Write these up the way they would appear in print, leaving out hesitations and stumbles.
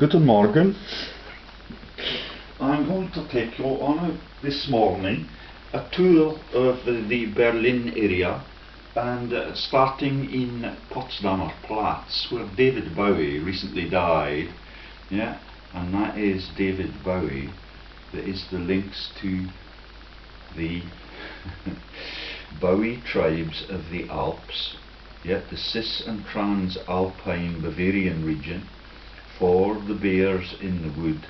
Guten Morgen. I'm going to take you on this morning a tour of the Berlin area, and starting in Potsdamer Platz, where David Bowie recently died. Yeah, and that is David Bowie. There is the links to the Bowie tribes of the Alps, yeah, the Cis and Trans Alpine Bavarian region, for the bears in the wood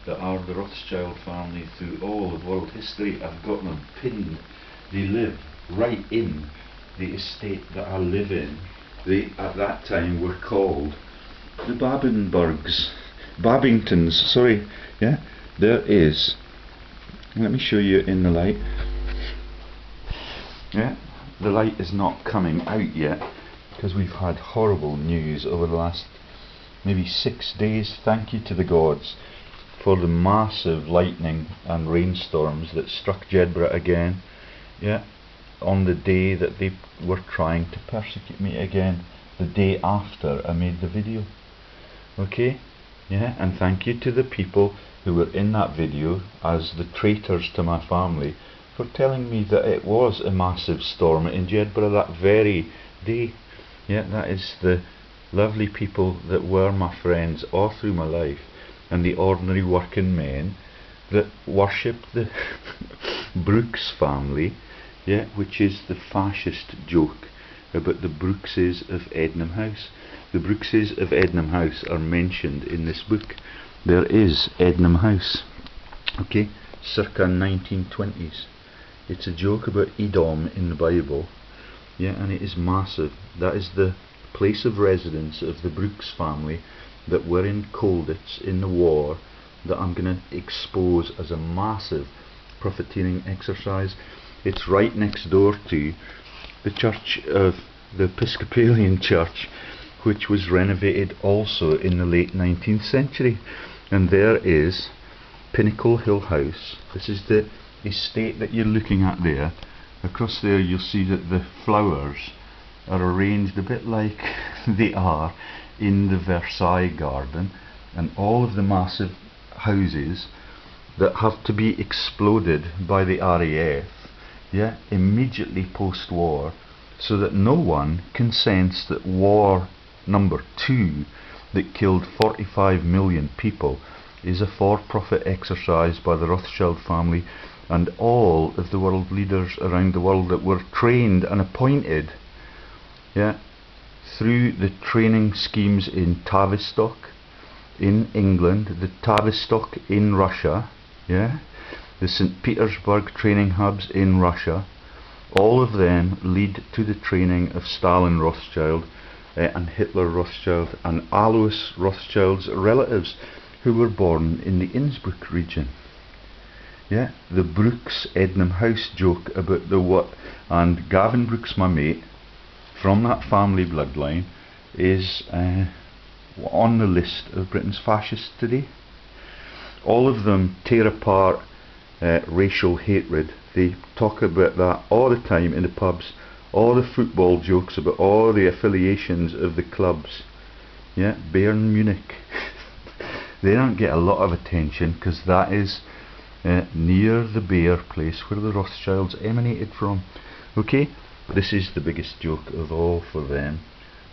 that are the Rothschild family through all of world history. I've got them pinned. They live right in the estate that I live in. They at that time were called the Babbingtons, sorry. Yeah, there is, let me show you in the light. Yeah, the light is not coming out yet because we've had horrible news over the last maybe 6 days. Thank you to the gods for the massive lightning and rainstorms that struck Jedburgh again, yeah, on the day that they were trying to persecute me again, the day after I made the video. Okay, yeah, and thank you to the people who were in that video as the traitors to my family for telling me that it was a massive storm in Jedburgh that very day. Yeah, that is the lovely people that were my friends all through my life, and the ordinary working men that worship the Brooks family, yeah, which is the fascist joke about the Brookses of Ednam House. The Brookses of Ednam House are mentioned in this book. There is Ednam House, okay, circa 1920s. It's a joke about Edom in the Bible, yeah, and it is massive. That is the place of residence of the Brooks family that were in Colditz in the war, that I'm going to expose as a massive profiteering exercise. It's right next door to the church of the Episcopalian Church, which was renovated also in the late 19th century. And there is Pinnacle Hill House. This is the estate that you're looking at there. Across there you'll see that the flowers are arranged a bit like they are in the Versailles garden, and all of the massive houses that have to be exploded by the RAF, yeah, immediately post-war, so that no one can sense that war number 2 that killed 45 million people is a for-profit exercise by the Rothschild family and all of the world leaders around the world that were trained and appointed, yeah, through the training schemes in Tavistock in England, the Tavistock in Russia, yeah, the St. Petersburg training hubs in Russia. All of them lead to the training of Stalin Rothschild and Hitler Rothschild and Alois Rothschild's relatives who were born in the Innsbruck region. Yeah, the Brooks Ednam House joke about the what, and Gavin Brooks, my mate, from that family bloodline, is on the list of Britain's fascists today. All of them tear apart racial hatred. They talk about that all the time in the pubs, all the football jokes about all the affiliations of the clubs. Yeah, Bayern Munich. They don't get a lot of attention because that is near the Bear place where the Rothschilds emanated from. Okay, this is the biggest joke of all for them,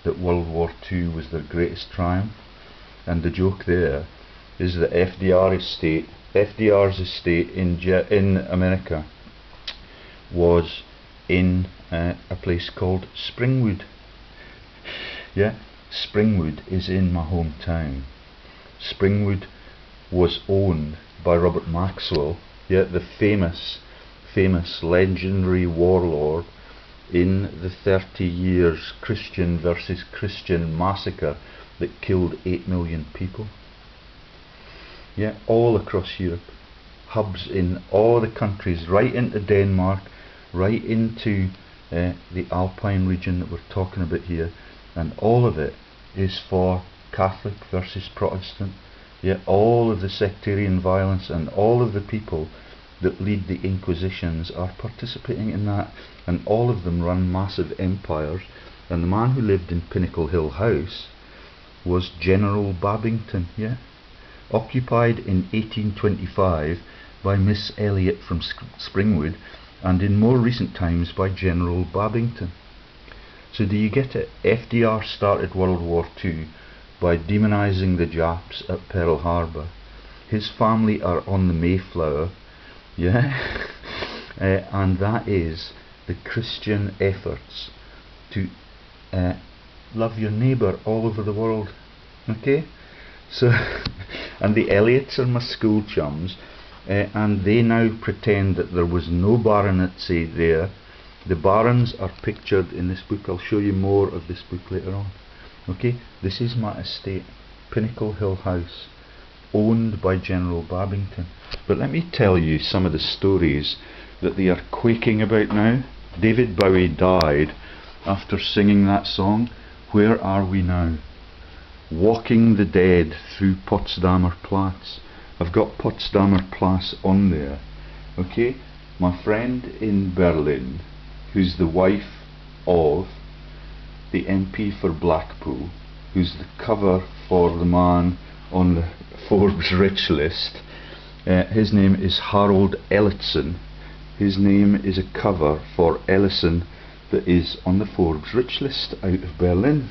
that World War II was their greatest triumph, and the joke there is that FDR's estate in America was in a place called Springwood. Yeah, Springwood is in my hometown. Springwood was owned by Robert Maxwell, yeah, the famous legendary warlord in the 30 years Christian versus Christian massacre that killed 8 million people. Yeah, all across Europe, hubs in all the countries, right into Denmark, right into the Alpine region that we're talking about here, and all of it is for Catholic versus Protestant. Yeah, all of the sectarian violence and all of the people that lead the Inquisitions are participating in that, and all of them run massive empires. And the man who lived in Pinnacle Hill House was General Babbington, yeah, occupied in 1825 by Miss Elliot from Springwood, and in more recent times by General Babbington. So do you get it? FDR started World War II by demonising the Japs at Pearl Harbor. His family are on the Mayflower, yeah, and that is the Christian efforts to love your neighbour all over the world. Okay, so and the Elliots are my school chums, and they now pretend that there was no baronetcy there. The barons are pictured in this book. I'll show you more of this book later on. Okay, this is my estate, Pinnacle Hill House, owned by General Babbington. But let me tell you some of the stories that they are quaking about now. David Bowie died after singing that song, Where Are We Now? Walking the Dead through Potsdamer Platz. I've got Potsdamer Platz on there. Okay, my friend in Berlin, who's the wife of the MP for Blackpool, who's the cover for the man on the Forbes rich list. His name is Harold Ellison. His name is a cover for Ellison that is on the Forbes rich list out of Berlin.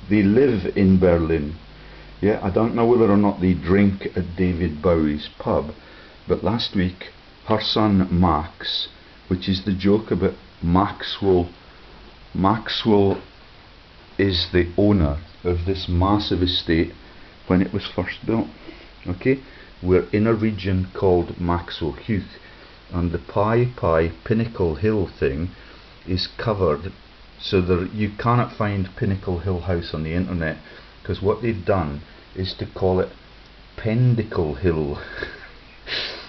They live in Berlin. Yeah, I don't know whether or not they drink at David Bowie's pub, but last week her son Max, which is the joke about Maxwell is the owner of this massive estate when it was first built. Okay, we're in a region called Maxwell Heath, and the Pi Pinnacle Hill thing is covered, so that you cannot find Pinnacle Hill House on the internet, because what they've done is to call it Pendicle Hill.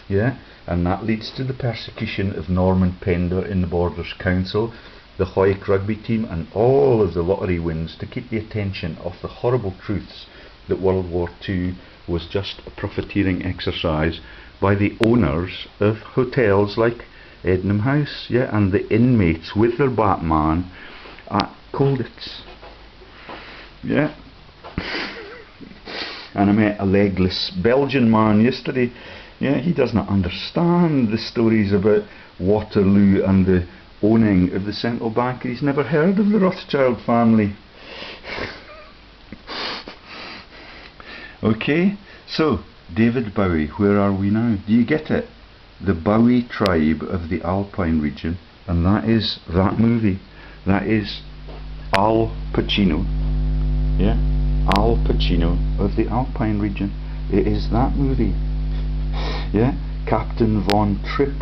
Yeah, and that leads to the persecution of Norman Pender in the Borders Council, the Hoyk rugby team, and all of the lottery wins, to keep the attention off the horrible truths that World War II was just a profiteering exercise by the owners of hotels like Ednam House, yeah, and the inmates with their Batman at Colditz. Yeah. And I met a legless Belgian man yesterday. Yeah, he does not understand the stories about Waterloo and the owning of the central bank. He's never heard of the Rothschild family. Okay, so David Bowie, Where Are We Now? Do you get it? The Bowie tribe of the Alpine region, and that is that movie. That is Al Pacino. Yeah, Al Pacino of the Alpine region. It is that movie. Yeah, Captain Von Tripp,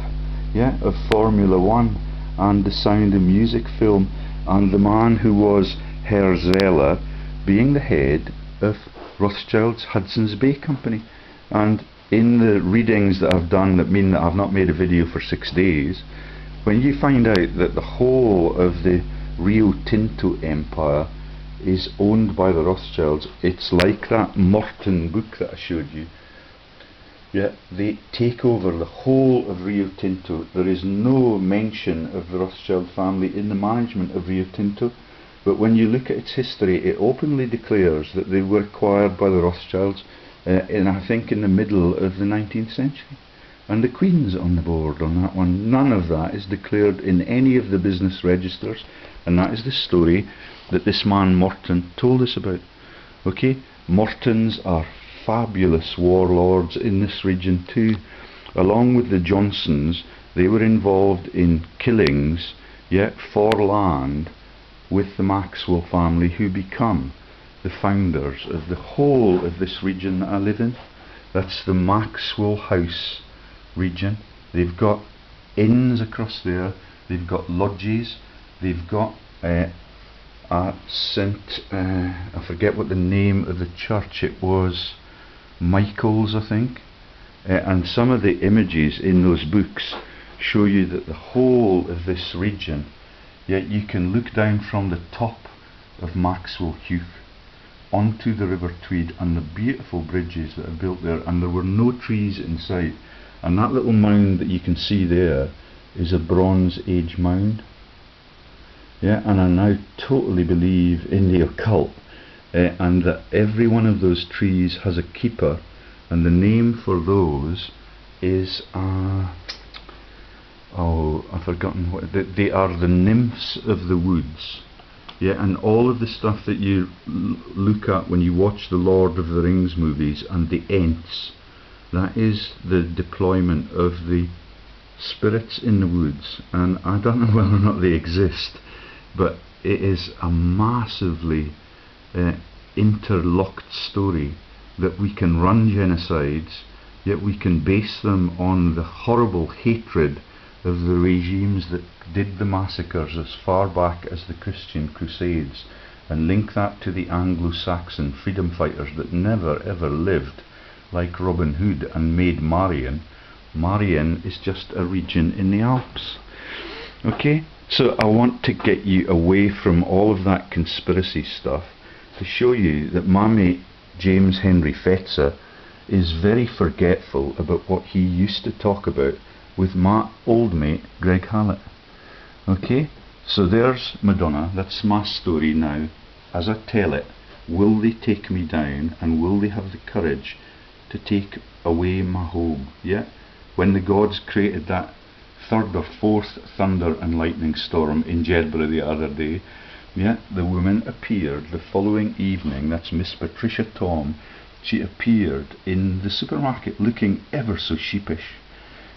yeah, of Formula One and the Sound of Music film, and the man who was Herr Zeller being the head of Rothschild's Hudson's Bay Company. And in the readings that I've done that mean that I've not made a video for 6 days, when you find out that the whole of the Rio Tinto empire is owned by the Rothschilds, it's like that Morton book that I showed you. Yeah, they take over the whole of Rio Tinto. There is no mention of the Rothschild family in the management of Rio Tinto, but when you look at its history, it openly declares that they were acquired by the Rothschilds I think in the middle of the 19th century, and the Queen's on the board on that one. None of that is declared in any of the business registers, and that is the story that this man Morton told us about. Okay, Mortons are fabulous warlords in this region too. Along with the Johnsons, they were involved in killings, yet for land, with the Maxwell family, who become the founders of the whole of this region that I live in. That's the Maxwell House region. They've got inns across there, they've got lodges, they've got St. I forget what the name of the church it was, Michael's I think, and some of the images in those books show you that the whole of this region, yet you can look down from the top of Maxwell Heath onto the River Tweed and the beautiful bridges that are built there, and there were no trees in sight. And that little mound that you can see there is a Bronze Age mound. Yeah, and I now totally believe in the occult and that every one of those trees has a keeper, and the name for those is oh, I've forgotten what they are. The nymphs of the woods. Yeah, and all of the stuff that you look at when you watch the Lord of the Rings movies and the Ents, that is the deployment of the spirits in the woods. And I don't know whether or not they exist, but it is a massively interlocked story, that we can run genocides, yet we can base them on the horrible hatred of the regimes that did the massacres as far back as the Christian Crusades, and link that to the Anglo-Saxon freedom fighters that never ever lived, like Robin Hood, and made Marion. Marion is just a region in the Alps. Okay, so I want to get you away from all of that conspiracy stuff to show you that my mate James Henry Fetzer is very forgetful about what he used to talk about with my old mate Greg Hallett. Okay, so there's Madonna. That's my story now. As I tell it, will they take me down, and will they have the courage to take away my home? Yeah, when the gods created that third or fourth thunder and lightning storm in Jedburgh the other day, yeah, the woman appeared the following evening. That's Miss Patricia Tom. She appeared in the supermarket looking ever so sheepish,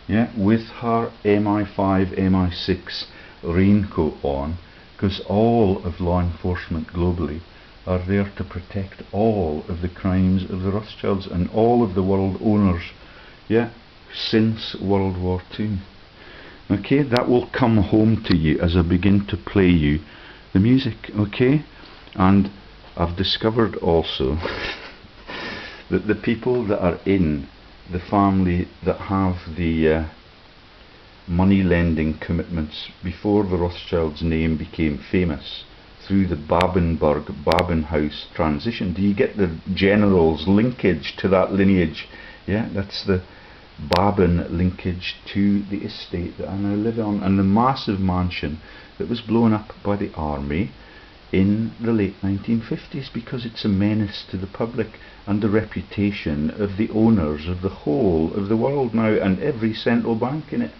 yeah, with her MI5, MI6 raincoat on, because all of law enforcement globally are there to protect all of the crimes of the Rothschilds and all of the world owners, yeah, since World War II. Okay, that will come home to you as I begin to play you the music. Okay, and I've discovered also that the people that are in the family that have the money lending commitments before the Rothschilds' name became famous through the Babenberg-Babenhaus transition. Do you get the general's linkage to that lineage? Yeah, that's the Baben linkage to the estate that I now live on, and the massive mansion that was blown up by the army in the late 1950s because it's a menace to the public and the reputation of the owners of the whole of the world now, and every central bank in it.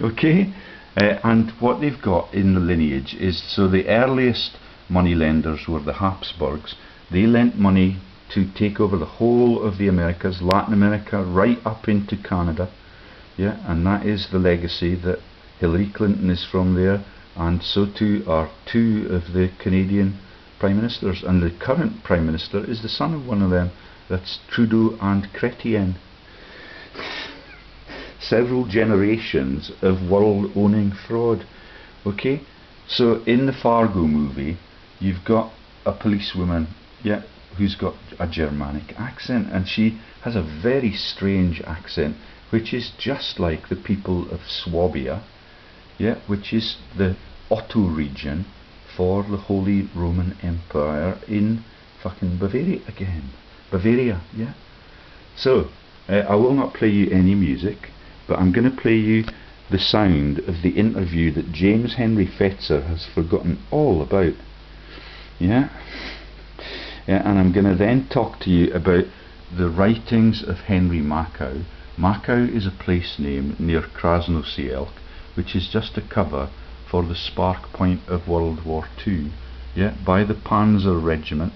Okay, and what they've got in the lineage is, so the earliest money lenders were the Habsburgs. They lent money to take over the whole of the Americas, Latin America, right up into Canada. Yeah, and that is the legacy that Hillary Clinton is from there, and so too are two of the Canadian Prime Ministers, and the current Prime Minister is the son of one of them. That's Trudeau and Chrétien. Several generations of world owning fraud. Okay, so in the Fargo movie you've got a policewoman, yeah, who's got a Germanic accent, and she has a very strange accent which is just like the people of Swabia, yeah, which is the Otto region for the Holy Roman Empire in fucking Bavaria again. Bavaria, yeah. So I will not play you any music, but I'm going to play you the sound of the interview that James Henry Fetzer has forgotten all about. Yeah? Yeah, and I'm going to then talk to you about the writings of Henry Makow. Makow is a place name near Krasnoselsk, which is just a cover for the spark point of World War II, yeah, by the Panzer Regiment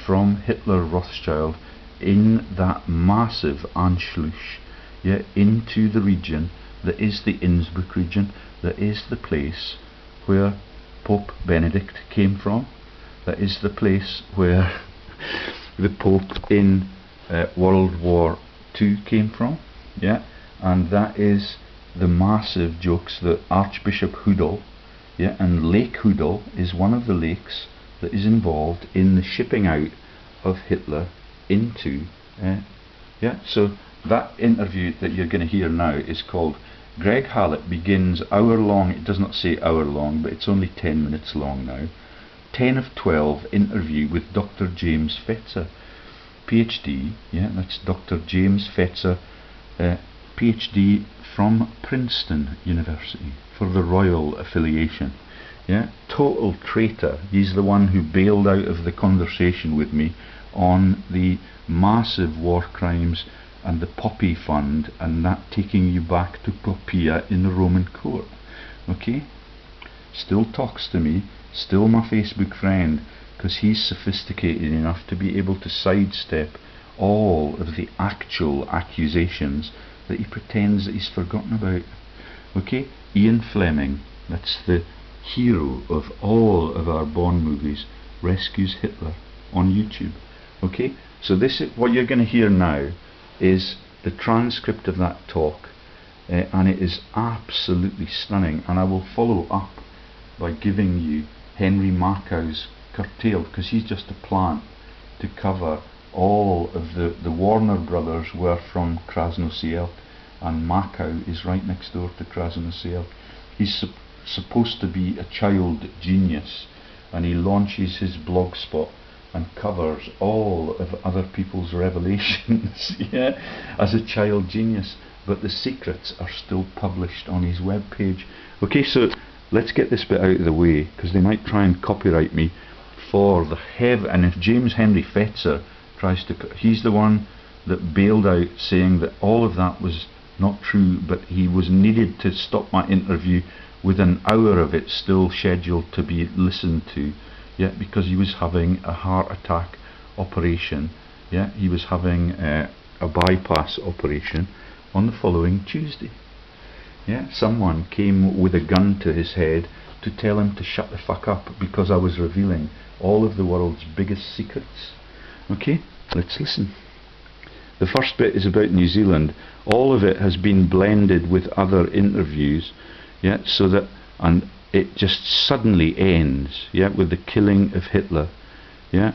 from Hitler Rothschild in that massive Anschluss, yeah, into the region that is the Innsbruck region, that is the place where Pope Benedict came from, that is the place where the Pope in World War II came from, yeah, and that is the massive jokes that Archbishop Hoodle, yeah, and Lake Hoodle is one of the lakes that is involved in the shipping out of Hitler into, yeah, so that interview that you're going to hear now is called Greg Hallett Begins Hour Long, it does not say hour long, but it's only 10 minutes long now, 10 of 12 interview with Dr. James Fetzer, PhD, yeah, that's Dr. James Fetzer, PhD from Princeton University for the royal affiliation. Yeah, total traitor. He's the one who bailed out of the conversation with me on the massive war crimes and the poppy fund and that taking you back to Poppaea in the Roman court. Okay? Still talks to me, still my Facebook friend, because he's sophisticated enough to be able to sidestep all of the actual accusations that he pretends that he's forgotten about. Okay? Ian Fleming, that's the hero of all of our Bond movies, rescues Hitler on YouTube. Okay? So this is what you're going to hear now is the transcript of that talk, and it is absolutely stunning, and I will follow up by giving you Henry Markow's curtailed, because he's just a plant to cover all of the Warner brothers were from Krasnoselsk, and Markow is right next door to Krasnoselsk. He's supposed to be a child genius, and he launches his blogspot and covers all of other people's revelations yeah, as a child genius, but the secrets are still published on his web page. Okay, so let's get this bit out of the way, because they might try and copyright me for the and if James Henry Fetzer tries to, he's the one that bailed out saying that all of that was not true, but he was needed to stop my interview with an hour of it still scheduled to be listened to, yeah, because he was having a heart attack operation, yeah, he was having a bypass operation on the following Tuesday. Yeah, someone came with a gun to his head to tell him to shut the fuck up because I was revealing all of the world's biggest secrets. Okay, let's listen. The first bit is about New Zealand. All of it has been blended with other interviews, yeah, so that, and it just suddenly ends, yeah, with the killing of Hitler, yeah,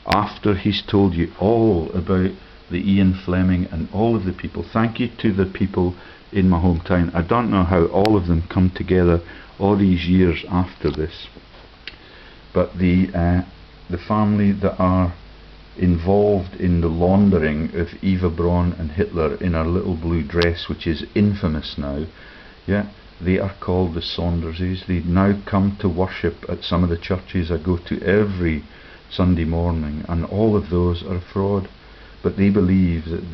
after he's told you all about the Ian Fleming and all of the people. Thank you to the people in my hometown. I don't know how all of them come together all these years after this, but the family that are involved in the laundering of Eva Braun and Hitler in her little blue dress, which is infamous now, yeah, they are called the Saunderses. They now come to worship at some of the churches I go to every Sunday morning, and all of those are a fraud, but they believe that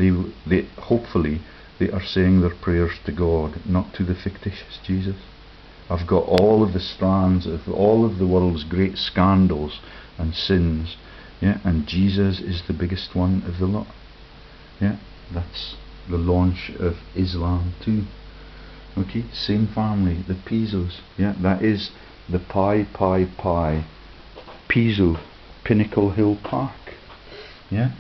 they hopefully they are saying their prayers to God, not to the fictitious Jesus. I've got all of the strands of all of the world's great scandals and sins, yeah, and Jesus is the biggest one of the lot. Yeah, that's the launch of Islam too. Okay, same family, the Pisos. Yeah, that is the Piso, Pinnacle Hill Park. Yeah,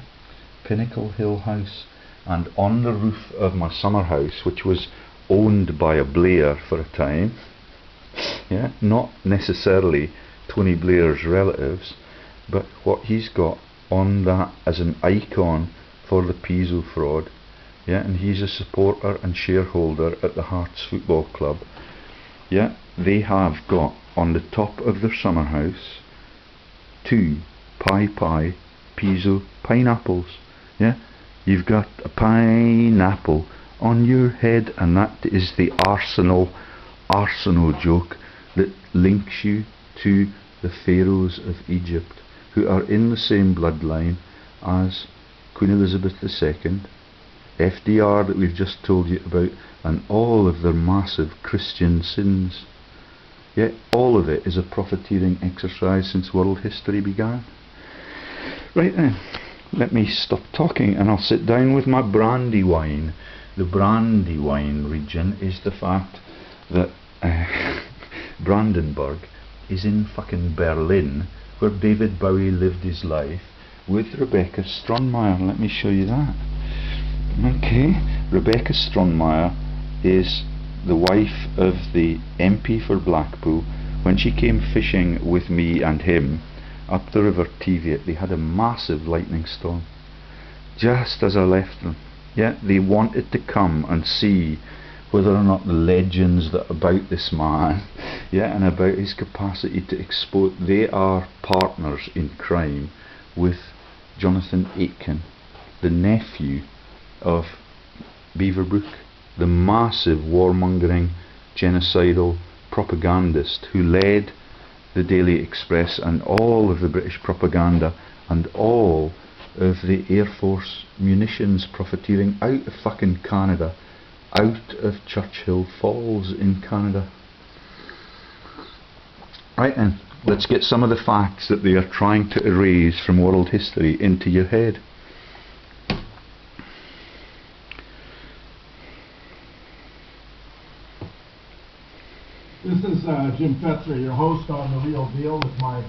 Pinnacle Hill House. And on the roof of my summer house, which was owned by a Blair for a time, yeah, not necessarily Tony Blair's relatives, but what he's got on that as an icon for the Piso fraud, yeah, and he's a supporter and shareholder at the Hearts Football Club, yeah, they have got on the top of their summer house 2 Piso pineapples, yeah. You've got a pineapple on your head, and that is the Arsenal joke that links you to the pharaohs of Egypt, who are in the same bloodline as Queen Elizabeth II, FDR that we've just told you about, and all of their massive Christian sins. Yet all of it is a profiteering exercise since world history began. Right then, let me stop talking and I'll sit down with my brandy wine. The brandy wine region is the fact that Brandenburg is in fucking Berlin, where David Bowie lived his life with Rebecca Stronmeyer. Let me show you that. Okay, Rebecca Stronmeyer is the wife of the MP for Blackpool. When she came fishing with me and him up the River Teviot, they had a massive lightning storm just as I left them. Yeah, they wanted to come and see whether or not the legends that about this man, yeah, and about his capacity to expose, they are partners in crime with Jonathan Aitken, the nephew of Beaverbrook, the massive warmongering, genocidal propagandist who led the Daily Express and all of the British propaganda and all of the Air Force munitions profiteering out of fucking Canada, out of Churchill Falls in Canada. Right then, let's get some of the facts that they are trying to erase from world history into your head. This is Jim Fetzer, your host on The Real Deal, with my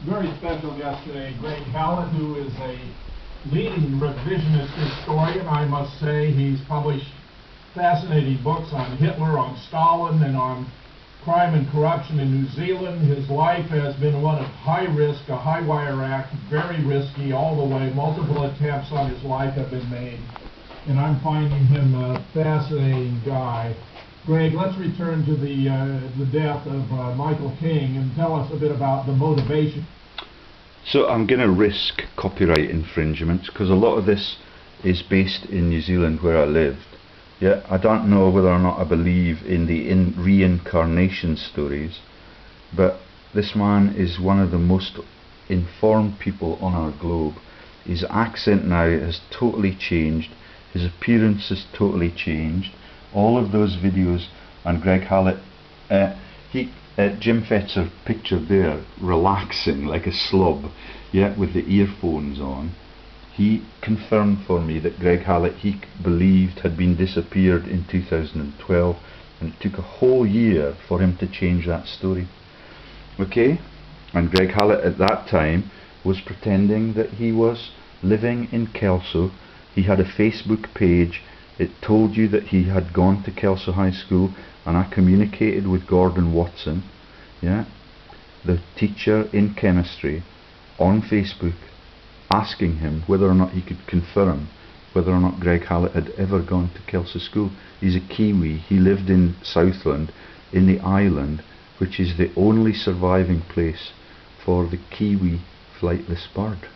very special guest today, Greg Hallett, who is a leading revisionist historian. I must say he's published fascinating books on Hitler, on Stalin, and on crime and corruption in New Zealand. His life has been one of high risk, a high wire act, very risky all the way. Multiple attempts on his life have been made, and I'm finding him a fascinating guy. Greg, let's return to the death of Michael King and tell us a bit about the motivation. So I'm going to risk copyright infringements because a lot of this is based in New Zealand where I lived. Yeah, I don't know whether or not I believe in the reincarnation stories, but this man is one of the most informed people on our globe. His accent now has totally changed, his appearance has totally changed. All of those videos, and Greg Hallett, Jim Fetzer pictured there, relaxing like a slob, yeah, with the earphones on. He confirmed for me that Greg Hallett, he believed, had been disappeared in 2012, and it took a whole year for him to change that story. Okay? And Greg Hallett at that time was pretending that he was living in Kelso. He had a Facebook page. It told you that he had gone to Kelso High School, and I communicated with Gordon Watson, yeah, the teacher in chemistry, on Facebook, asking him whether or not he could confirm whether or not Greg Hallett had ever gone to Kelso School. He's a Kiwi. He lived in Southland, in the island, which is the only surviving place for the Kiwi flightless bird.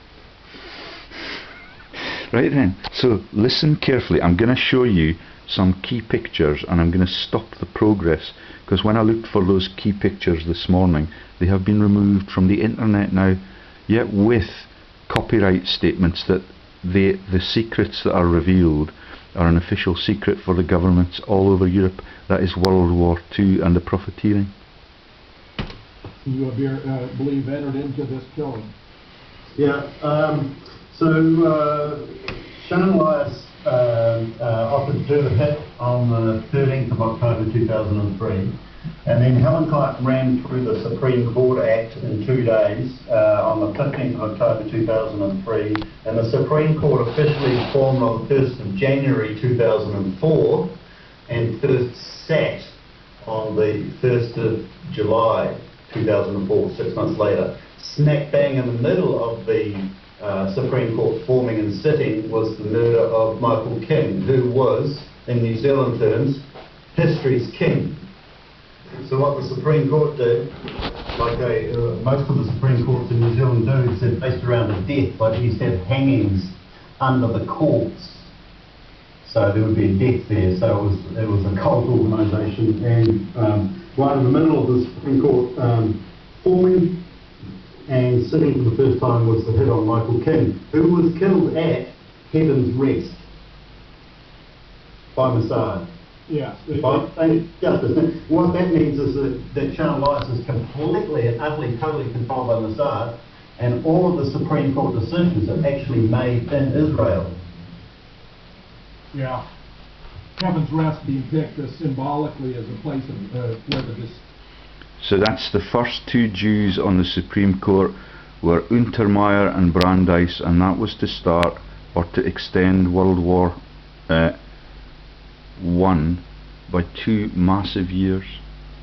Right then, so listen carefully. I'm going to show you some key pictures, and I'm going to stop the progress because when I looked for those key pictures this morning, they have been removed from the internet now, yet with copyright statements that the secrets that are revealed are an official secret for the governments all over Europe. That is World War II and the profiteering. You believe entered into this killing? Yeah. Shannon Elias offered to do the hit on the 13th of October 2003, and then Helen Clark ran through the Supreme Court Act in 2 days on the 15th of October 2003, and the Supreme Court officially formed on the 1st of January 2004 and first sat on the 1st of July 2004, 6 months later. Smack bang in the middle of the Supreme Court forming and sitting was the murder of Michael King, who was, in New Zealand terms, history's king. So what the Supreme Court did, like most of the Supreme Courts in New Zealand do, is based around a death. Like you used to have hangings under the courts, so there would be a death there. So it was a cult organisation, and right in the middle of the Supreme Court forming and sitting for the first time was the hit on Michael King, who was killed at Heaven's Rest by Mossad. Yes. Justice. What that means is that Shannon Elias is completely and utterly, totally controlled by Mossad, and all of the Supreme Court decisions are actually made in Israel. Yeah. Heaven's Rest being picked symbolically as a place of where the So that's the first two Jews on the Supreme Court were Untermeyer and Brandeis, and that was to start or to extend World War I by 2 massive years.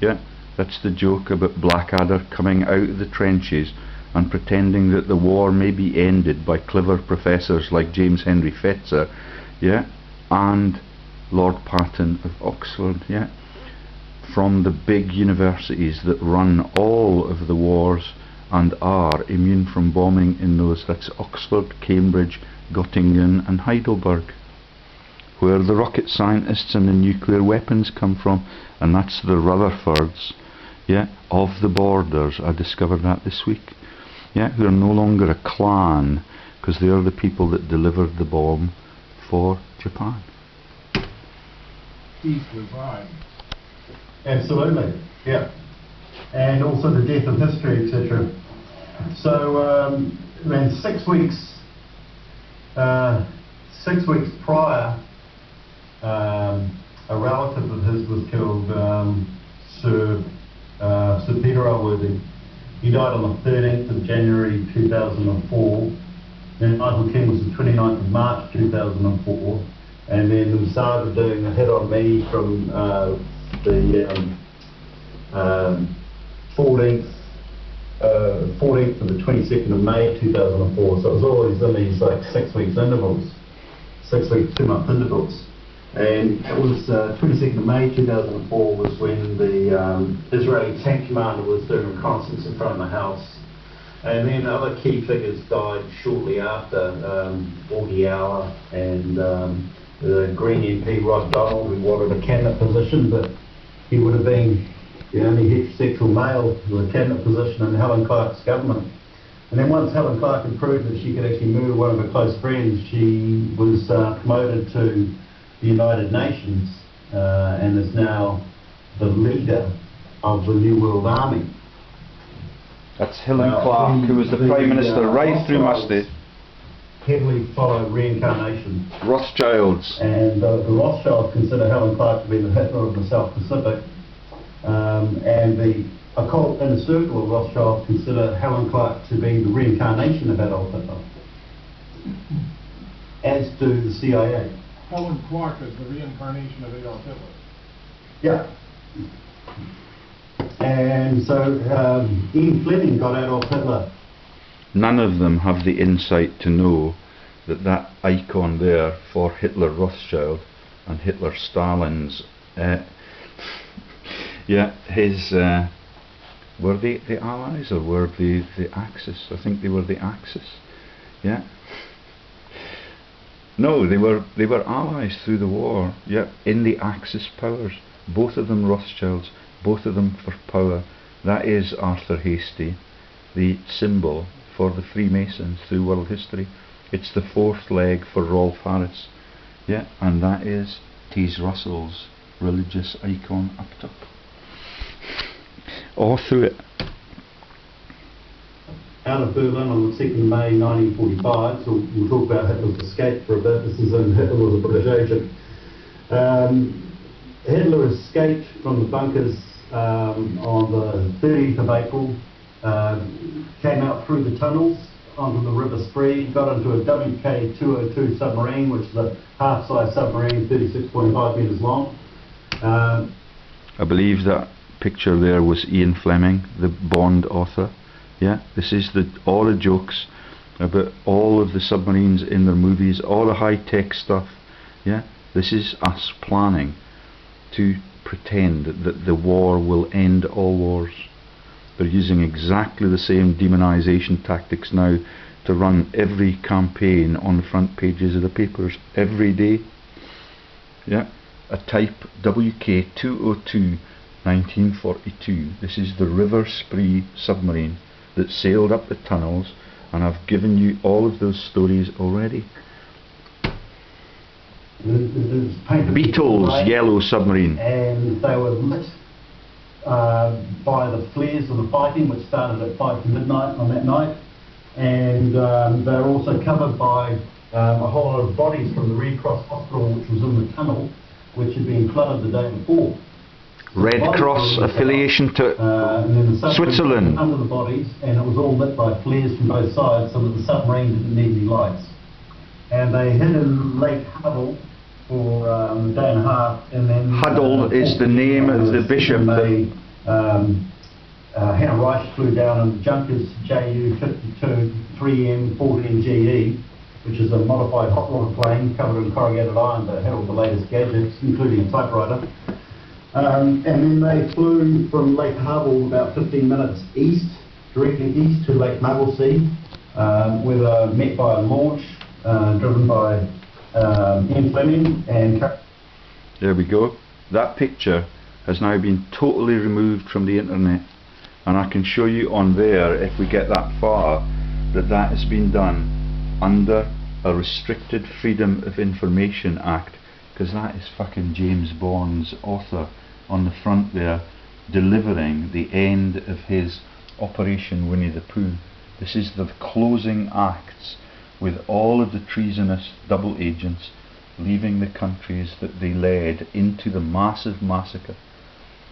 Yeah, that's the joke about Blackadder coming out of the trenches and pretending that the war may be ended by clever professors like James Henry Fetzer, yeah, and Lord Patton of Oxford, yeah, from the big universities that run all of the wars and are immune from bombing in those. That's Oxford, Cambridge, Göttingen and Heidelberg, where the rocket scientists and the nuclear weapons come from, and that's the Rutherfords, yeah, of the borders. I discovered that this week. Yeah, who are no longer a clan, because they are the people that delivered the bomb for Japan. Peace resign. Absolutely, yeah. And also the death of history, etc. So, then 6 weeks prior, a relative of his was killed, Sir Peter Alworthy. He died on the 13th of January 2004. Then Michael King was the 29th of March 2004. And then the Saga doing a hit on me from the 14th to the 22nd of May 2004. So it was always in these like 6 weeks intervals, 6 week, 2 month intervals. And it was 22nd of May 2004 was when the Israeli tank commander was doing reconnaissance in front of the house. And then other key figures died shortly after, Augie Hour and the Green MP Rod Donald, who wanted a cabinet position, but he would have been the only heterosexual male with a cabinet position in Helen Clark's government. And then once Helen Clark had proved that she could actually move one of her close friends, she was promoted to the United Nations and is now the leader of the New World Army. That's Helen Clark, who was the Prime Minister right through Musty. Heavily follow reincarnation. Rothschilds. And the Rothschilds consider Helen Clark to be the Hitler of the South Pacific. And the occult inner circle of Rothschild consider Helen Clark to be the reincarnation of Adolf Hitler, as do the CIA. Helen Clark is the reincarnation of Adolf Hitler. Yeah. And so Ian Fleming got Adolf Hitler. None of them have the insight to know that that icon there for Hitler Rothschild and Hitler Stalin's yeah, his were they the Allies or were they the Axis? I think they were the Axis. Yeah. No, they were allies through the war. Yeah, in the Axis powers. Both of them Rothschilds, both of them for power. That is Arthur Hastie, the symbol for the Freemasons through world history. It's the fourth leg for Rolf Harris. Yeah, and that is T.S. Russell's religious icon up top. All through it. Out of Berlin on the 2nd of May 1945, so we'll talk about Hitler's escape for a bit. This is when Hitler was a British agent. Hitler escaped from the bunkers on the 30th of April, came out through the tunnels onto the River Spree, got into a WW2 submarine, which is a half-size submarine, 36.5 metres long. I believe that picture there was Ian Fleming, the Bond author. Yeah, this is all the jokes about all of the submarines in their movies, all the high-tech stuff. Yeah, this is us planning to pretend that the war will end all wars. They're using exactly the same demonization tactics now to run every campaign on the front pages of the papers every day. Yeah, a type WK202 1942. This is the River Spree submarine that sailed up the tunnels, and I've given you all of those stories already. Beatles yellow submarine. And they were lit by the flares of the fighting, which started at 5 to midnight on that night. And they were also covered by a whole lot of bodies from the Red Cross Hospital, which was in the tunnel, which had been flooded the day before. Red Cross affiliation to Switzerland. Under the bodies, and it was all lit by flares from both sides, so that the submarine didn't need any lights. And they hid in Lake Huddle for a day and a half, and then Huddle is the name of the bishop. Hannah Reich flew down in Junkers Ju-52 3M 14GE, which is a modified hot water plane covered in corrugated iron that had all the latest gadgets, including a typewriter. And then they flew from Lake Harbour about 15 minutes east, directly east to Lake Mugglesea, where they were met by a launch driven by Ian Fleming and... There we go. That picture has now been totally removed from the internet, and I can show you on there, if we get that far, that that has been done under a Restricted Freedom of Information Act, because that is fucking James Bond's author on the front there, delivering the end of his Operation Winnie the Pooh. This is the closing acts with all of the treasonous double agents leaving the countries that they led into the massive massacre.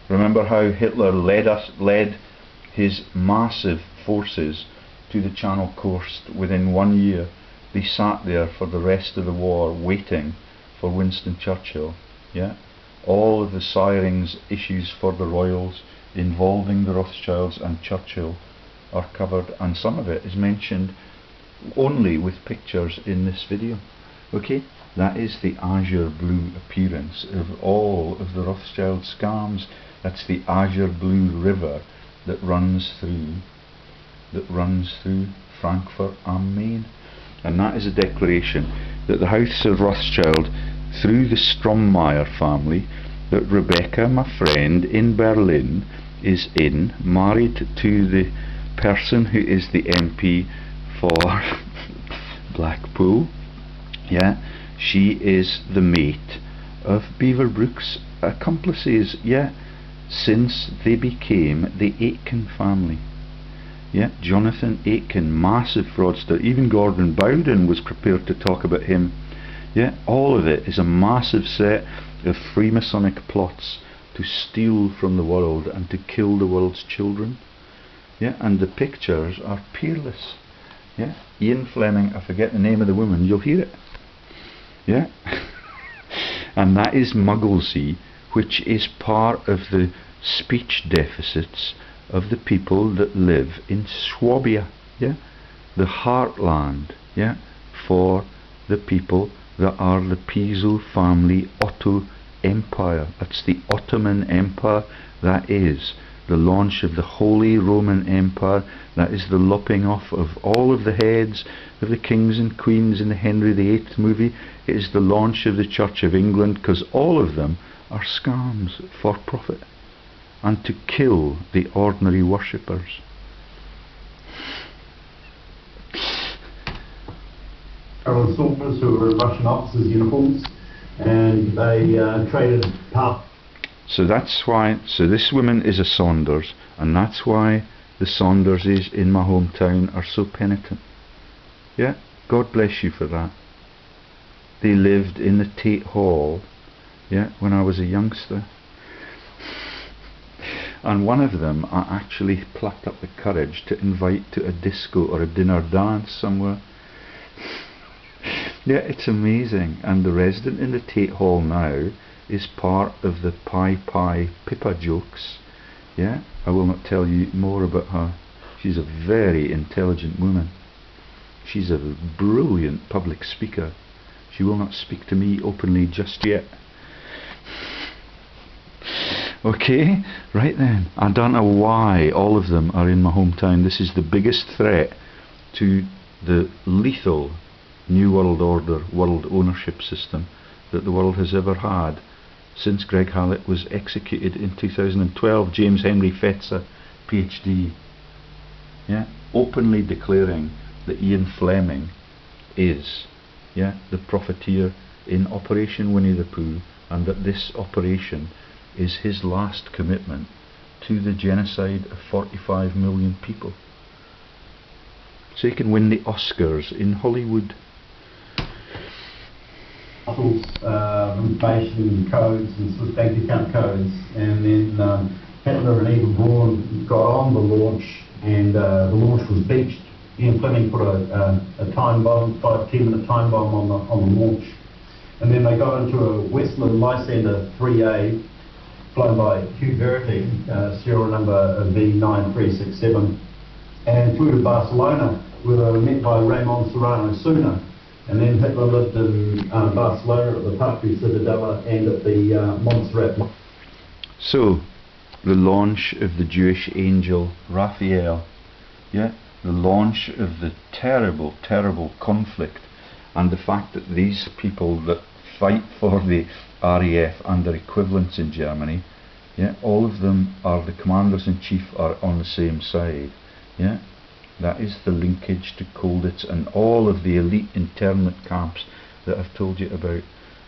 Remember how Hitler led his massive forces to the Channel Coast within 1 year. They sat there for the rest of the war waiting for Winston Churchill. Yeah, all of the sirens issues for the royals involving the Rothschilds and Churchill are covered, and some of it is mentioned only with pictures in this video. Okay, that is the azure blue appearance of all of the Rothschild scams. That's the azure blue river that runs through Frankfurt am Main, and that is a declaration that the House of Rothschild, through the Strommeier family, that Rebecca, my friend in Berlin, is married to the person who is the MP for Blackpool. Yeah, she is the mate of Beaverbrook's accomplices. Yeah, since they became the Aitken family. Yeah, Jonathan Aitken, massive fraudster. Even Gordon Bowden was prepared to talk about him. Yeah, all of it is a massive set of Freemasonic plots to steal from the world and to kill the world's children. Yeah, and the pictures are peerless. Yeah, Ian Fleming, I forget the name of the woman, you'll hear it. Yeah, and that is Mugglesy, which is part of the speech deficits of the people that live in Swabia. Yeah, the heartland. Yeah, for the people that are the Piso family Otto Empire. That's the Ottoman Empire. That is the launch of the Holy Roman Empire. That is the lopping off of all of the heads of the kings and queens in the Henry VIII movie. It is the launch of the Church of England, because all of them are scams for profit and to kill the ordinary worshippers. Carol soldiers who were in Russian officers' uniforms, and they traded power. So that's why, so this woman is a Saunders, and that's why the Saunderses in my hometown are so penitent. Yeah, God bless you for that. They lived in the Tate Hall, yeah, when I was a youngster. And one of them I actually plucked up the courage to invite to a disco or a dinner dance somewhere. Yeah, it's amazing. And the resident in the Tate Hall now is part of the Pi Pippa jokes. Yeah, I will not tell you more about her. She's a very intelligent woman. She's a brilliant public speaker. She will not speak to me openly just yet. Okay, right then. I don't know why all of them are in my hometown. This is the biggest threat to the lethal New World Order, world ownership system that the world has ever had since Greg Hallett was executed in 2012. James Henry Fetzer, PhD, yeah, openly declaring that Ian Fleming is, yeah, the Profiteer in Operation Winnie the Pooh, and that this operation is his last commitment to the genocide of 45 million people, so he can win the Oscars in Hollywood. Information codes and Swiss bank account codes, and then Hitler and Eva Braun got on the launch, and the launch was beached. Ian Fleming put a time bomb, 5-10-minute time bomb on the launch, and then they got into a Westland Lysander 3A flown by Hugh Verity, serial number V9367, and flew to Barcelona, where they were met by Ramon Serrano Suna. And then Hitler lived in Barcelona at the Parque Ciutadella and at the Montserrat. So, the launch of the Jewish angel Raphael, yeah, the launch of the terrible, terrible conflict, and the fact that these people that fight for the RAF and their equivalents in Germany Yeah, all of them are, the commanders-in-chief are on the same side. Yeah, that is the linkage to Colditz and all of the elite internment camps that I've told you about.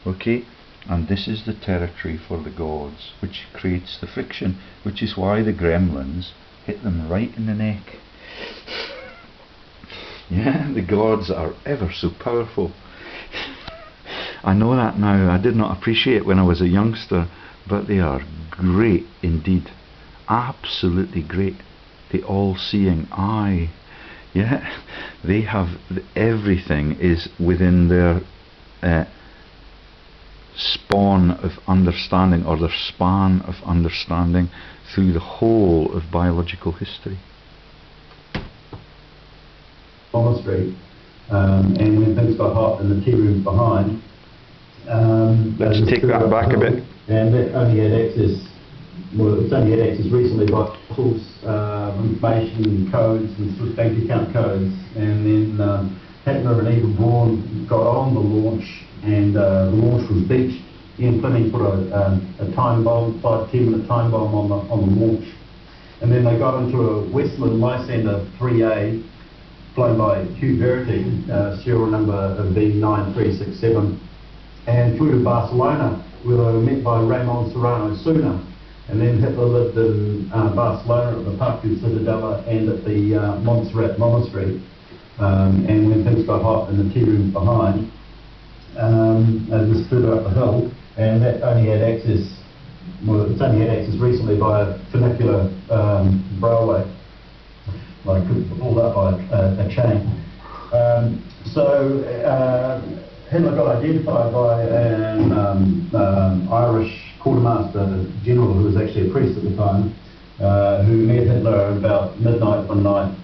Okay, and this is the territory for the gods, which creates the friction, which is why the gremlins hit them right in the neck. Yeah, the gods are ever so powerful. I know that now. I did not appreciate it when I was a youngster, but they are great indeed. Absolutely great. The all-seeing eye. Yeah, they have everything is within their spawn of understanding, or their span of understanding, through the whole of biological history. Monastery, and when things got hot in the tea rooms behind, let's take that back a bit. And it only had access. Well, it's only had access recently by tools, information codes and sort of bank account codes, and then Hitler and Eva Braun got on the launch, and the launch was beached. Ian Fleming put a time bomb, 5-10 minute time bomb on the launch, and then they got into a Westland Lysander 3A, flown by Hugh Verity, serial number of B9367, and flew to Barcelona, where they were met by Ramon Serrano Suna. And then Hitler lived in Barcelona at the Parc du Ciutadella and at the Montserrat Monastery. And when things got hot in the tea rooms behind, they just flew up the hill, and that only had access, well, it's only had access recently by a funicular railway, like pulled up by a chain. So Hitler got identified by an Irish quartermaster general who was actually a priest at the time, who met Hitler about midnight one night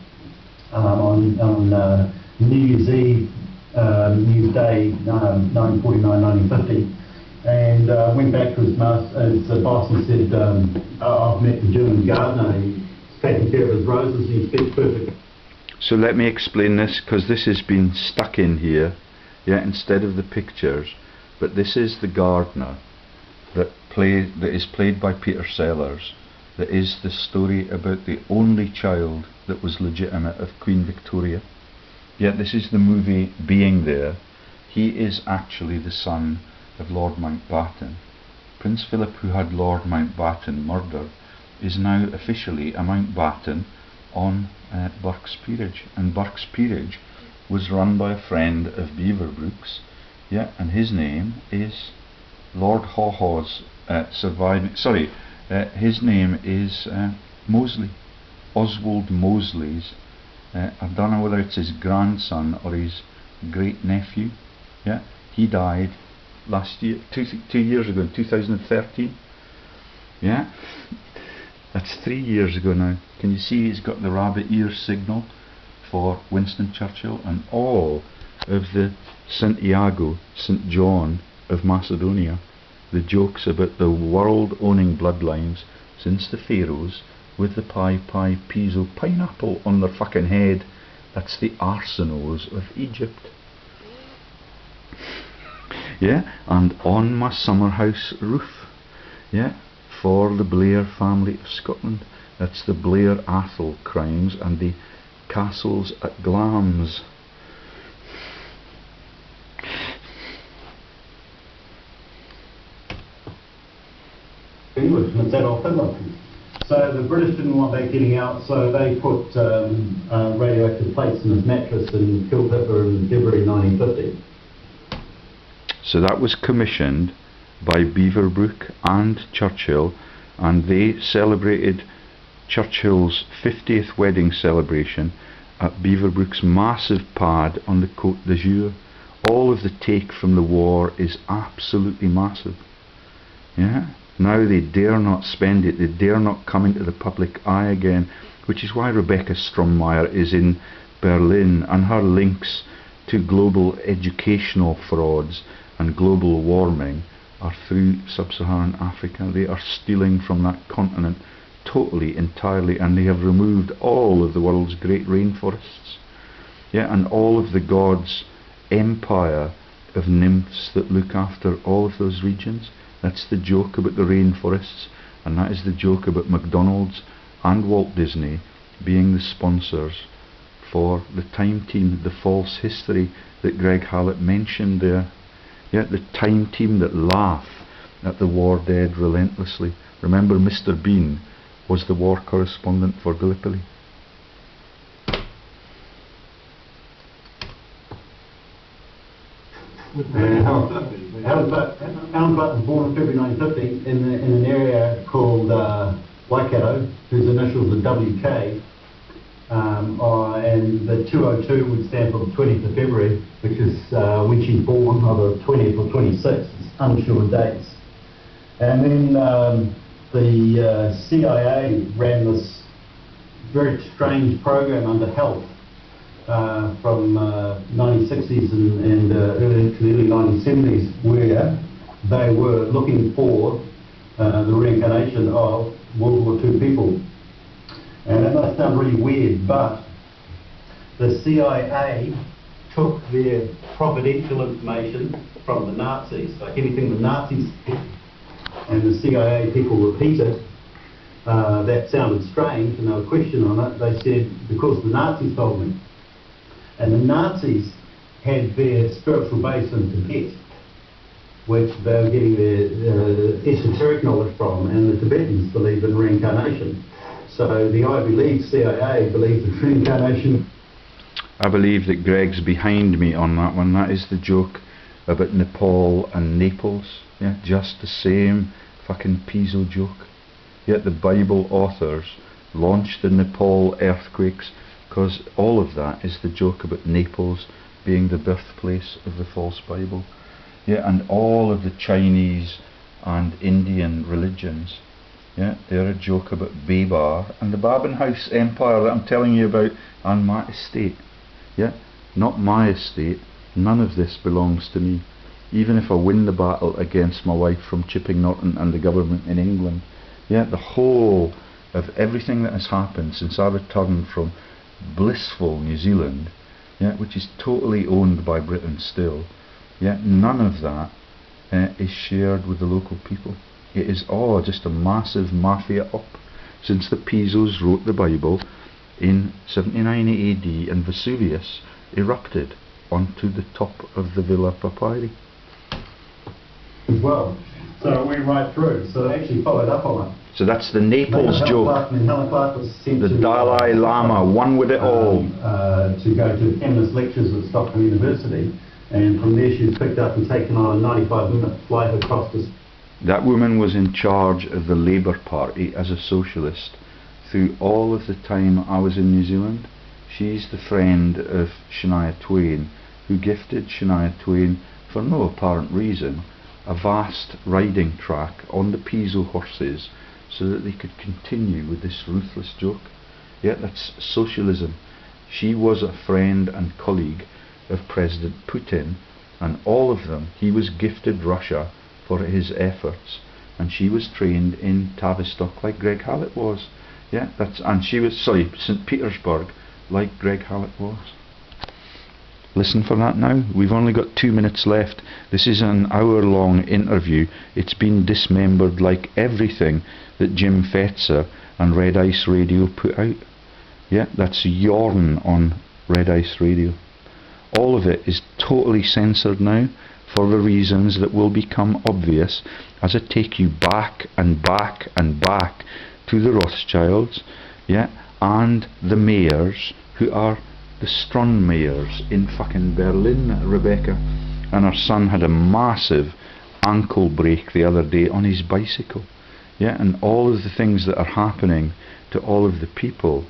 on New Year's Eve, New Year's Day, 1949-1950, and went back to his boss and said, I've met the German gardener, he's taking care of his roses, he speaks perfect. So let me explain this, because this has been stuck in here, yeah, instead of the pictures. But this is the gardener that is played by Peter Sellers. That is the story about the only child that was legitimate of Queen Victoria. Yet this is the movie Being There. He is actually the son of Lord Mountbatten. Prince Philip, who had Lord Mountbatten murdered, is now officially a Mountbatten on Burke's Peerage, and Burke's Peerage was run by a friend of Beaverbrook's, yeah, and his name is Lord Haw Haw's surviving. Sorry, his name is Mosley, Oswald Mosley's. I don't know whether it's his grandson or his great nephew. Yeah, he died last year, 2 years ago, in 2013. Yeah. That's 3 years ago now. Can you see he's got the rabbit ear signal for Winston Churchill, and all of the Santiago, St. John of Macedonia, the jokes about the world-owning bloodlines since the pharaohs with the Piso pineapple on their fucking head. That's the arsenos of Egypt. Yeah, and on my summer house roof, yeah, for the Blair family of Scotland. That's the Blair Athol crimes and the castles at Glamis. English, and it's Adolf Hitler. So the British didn't want that getting out, so they put radioactive plates in his mattress and killed Hitler in February 1950. So that was commissioned by Beaverbrook and Churchill, and they celebrated Churchill's 50th wedding celebration at Beaverbrook's massive pad on the Côte d'Azur. All of the take from the war is absolutely massive. Yeah. Now they dare not spend it, they dare not come into the public eye again, which is why Rebecca Strommeyer is in Berlin, and her links to global educational frauds and global warming are through sub-Saharan Africa. They are stealing from that continent totally, entirely, and they have removed all of the world's great rainforests. Yeah, and all of the gods' empire of nymphs that look after all of those regions. That's the joke about the rainforests. and that is the joke about McDonald's and Walt Disney being the sponsors for the Time Team, the false history that Greg Hallett mentioned there. Yeah, the Time Team that laugh at the war dead relentlessly. Remember, Mr. Bean was the war correspondent for Gallipoli. Alan Clark was born in February 1950 in an area called Waikato, whose initials are WK, and the 202 would stand for the 20th of February, which is when she's born, either 20th or 26th, it's unsure dates. And then the CIA ran this very strange program under health from 1960s and early to the early 1970s, where they were looking for the reincarnation of World War II people. And that must sound really weird, but the CIA took their providential information from the Nazis, like anything the Nazis did, and the CIA people repeated. That sounded strange, and they were questioning on it. They said, because the Nazis told me. And the Nazis had their spiritual base in Tibet, which they were getting their esoteric knowledge from, and the Tibetans believe in reincarnation. So the Ivy League CIA believes in reincarnation. I believe that Greg's behind me on that one. That is the joke about Nepal and Naples. Yeah, just the same fucking Piso joke. Yet the Bible authors launched the Nepal earthquakes because all of that is the joke about Naples being the birthplace of the false Bible. Yeah, and all of the Chinese and Indian religions, yeah, they're a joke about Babar and the Babbington House Empire that I'm telling you about, and my estate. Yeah, not my estate. None of this belongs to me. Even if I win the battle against my wife from Chipping Norton and the government in England, yeah, the whole of everything that has happened since I returned from blissful New Zealand, yeah, which is totally owned by Britain still, yeah, none of that is shared with the local people. It is all just a massive mafia up since the Pisos wrote the Bible in 79 AD and Vesuvius erupted onto the top of the Villa Papyri. As well. So it went right through. So they actually followed up on it. So that's the Naples joke. Helen Clark was sent the to Dalai Lama, one with it all. To go to feminist lectures at Stockholm University, and from there she was picked up and taken on a 95-minute flight across the... That woman was in charge of the Labour Party as a socialist through all of the time I was in New Zealand. She's the friend of Shania Twain, who gifted Shania Twain, for no apparent reason, a vast riding track on the Piso horses so that they could continue with this ruthless joke. Yeah, that's socialism. She was a friend and colleague of President Putin, and all of them, he was gifted Russia for his efforts, and she was trained in Tavistock like Greg Hallett was. Yeah, and she was, sorry, St. Petersburg like Greg Hallett was. Listen for that now. We've only got 2 minutes left. This is an hour-long interview. It's been dismembered like everything that Jim Fetzer and Red Ice Radio put out. Yeah, that's Yorn on Red Ice Radio. All of it is totally censored now for the reasons that will become obvious as I take you back and back and back to the Rothschilds, yeah, and the mayors who are the Stronmayers in fucking Berlin, Rebecca, and her son had a massive ankle break the other day on his bicycle, yeah, and all of the things that are happening to all of the people,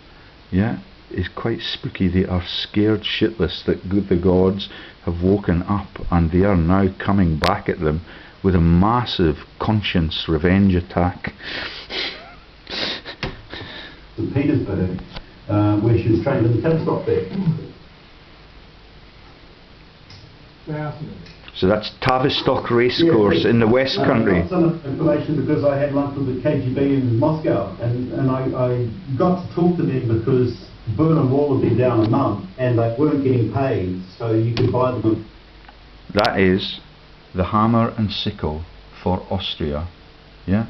yeah, is quite spooky. They are scared shitless that the gods have woken up and they are now coming back at them with a massive conscience revenge attack. St. Petersburg, where she was trained in the Tavistock there. Fascinating. So that's Tavistock Racecourse in the West Country. I got some information because I had lunch with the KGB in Moscow, and I got to talk to them because Berlin Wall had been down a month and they weren't getting paid, so you could buy them. That is the hammer and sickle for Austria, yeah?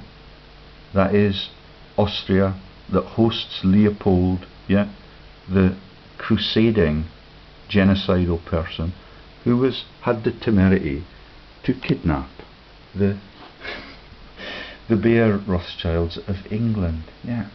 that is Austria, that hosts Leopold, yeah, the crusading genocidal person who had the temerity to kidnap the Bear Rothschilds of England. Yeah,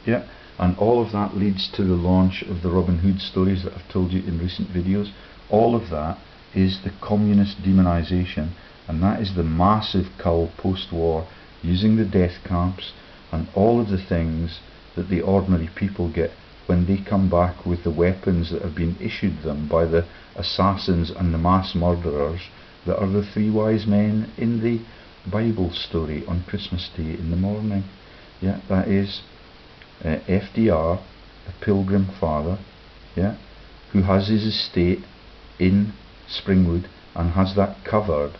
yeah. And all of that leads to the launch of the Robin Hood stories that I've told you in recent videos. All of that is the communist demonisation, and that is the massive cull post-war, using the death camps and all of the things that the ordinary people get when they come back with the weapons that have been issued them by the assassins and the mass murderers that are the three wise men in the Bible story on Christmas Day in the morning. Yeah, that is FDR, a pilgrim father, yeah, who has his estate in Springwood and has that covered